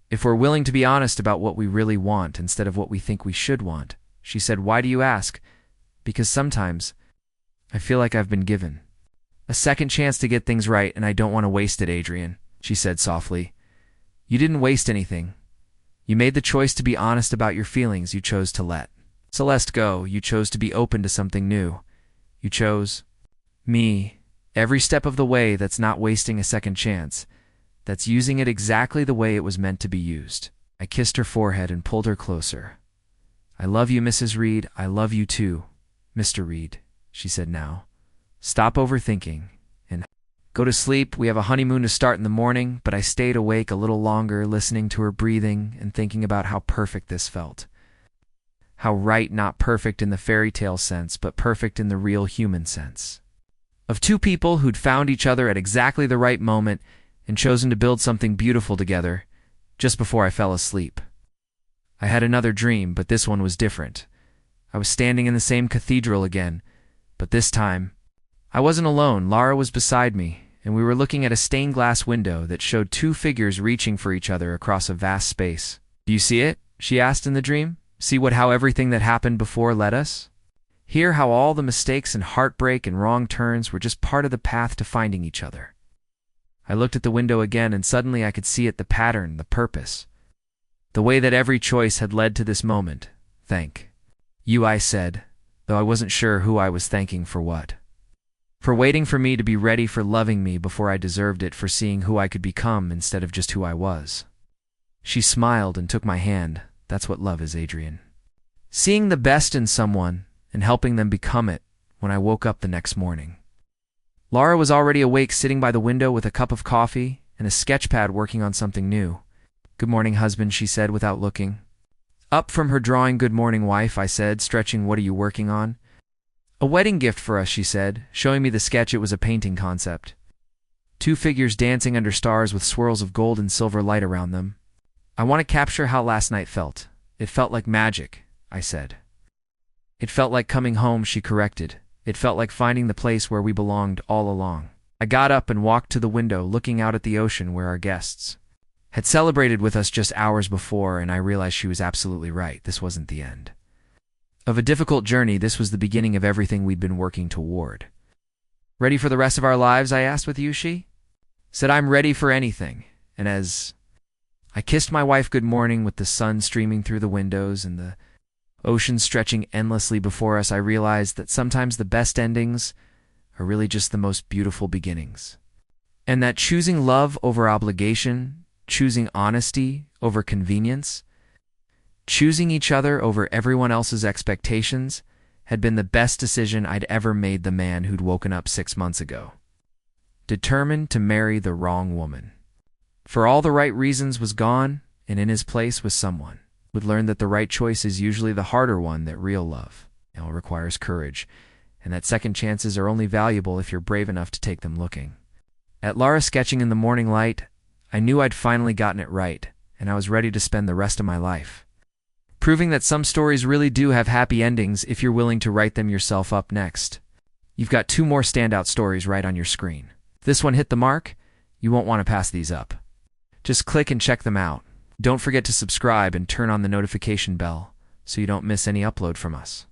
Speaker 1: if we're willing to be honest about what we really want instead of what we think we should want," she said. "Why do you ask?" "Because sometimes I feel like I've been given a second chance to get things right, and I don't want to waste it." "Adrian," she said softly, "you didn't waste anything. You made the choice to be honest about your feelings. You chose to let Celeste go. You chose to be open to something new. You chose me every step of the way. That's not wasting a second chance. That's using it exactly the way it was meant to be used." I kissed her forehead and pulled her closer. "I love you, Mrs. Reid. I love you too, Mr. Reid," she said. "Now, stop overthinking and Go to sleep, we have a honeymoon to start in the morning, but I stayed awake a little longer, listening to her breathing and thinking about how perfect this felt. How right, not perfect in the fairy tale sense, but perfect in the real human sense. Of two people who'd found each other at exactly the right moment and chosen to build something beautiful together, just before I fell asleep. I had another dream, but this one was different. I was standing in the same cathedral again, but this time, I wasn't alone. Lara was beside me, and we were looking at a stained glass window that showed two figures reaching for each other across a vast space. "Do you see it?" she asked in the dream. "See how everything that happened before led us? Hear how all the mistakes and heartbreak and wrong turns were just part of the path to finding each other." I looked at the window again, and suddenly I could see it, the pattern, the purpose. The way that every choice had led to this moment. "Thank you," I said, though I wasn't sure who I was thanking for what. For waiting for me to be ready, for loving me before I deserved it, for seeing who I could become instead of just who I was. She smiled and took my hand. That's what love is, Adrian. Seeing the best in someone and helping them become it. When I woke up the next morning, Lara was already awake, sitting by the window with a cup of coffee and a sketch pad, working on something new. "Good morning, husband," she said without looking up from her drawing. "Good morning, wife," I said, stretching. "What are you working on?" "A wedding gift for us," she said, showing me the sketch. It was a painting concept. Two figures dancing under stars with swirls of gold and silver light around them. "I want to capture how last night felt. It felt like magic," I said. "It felt like coming home," she corrected. "It felt like finding the place where we belonged all along." I got up and walked to the window, looking out at the ocean where our guests had celebrated with us just hours before, and I realized she was absolutely right. This wasn't the end of a difficult journey. This was the beginning of everything we'd been working toward. "Ready for the rest of our lives?" I asked. "With you?" She said. "I'm ready for anything." And as I kissed my wife good morning, with the sun streaming through the windows and the ocean stretching endlessly before us, I realized that sometimes the best endings are really just the most beautiful beginnings. And that choosing love over obligation, choosing honesty over convenience, choosing each other over everyone else's expectations had been the best decision I'd ever made. The man who'd woken up 6 months ago, determined to marry the wrong woman, for all the right reasons, was gone, and in his place was someone would learn that the right choice is usually the harder one, that real love requires courage, and that second chances are only valuable if you're brave enough to take them. Looking at Lara sketching in the morning light, I knew I'd finally gotten it right, and I was ready to spend the rest of my life proving that some stories really do have happy endings if you're willing to write them yourself. Up next, you've got two more standout stories right on your screen. If this one hit the mark, you won't want to pass these up. Just click and check them out. Don't forget to subscribe and turn on the notification bell so you don't miss any upload from us.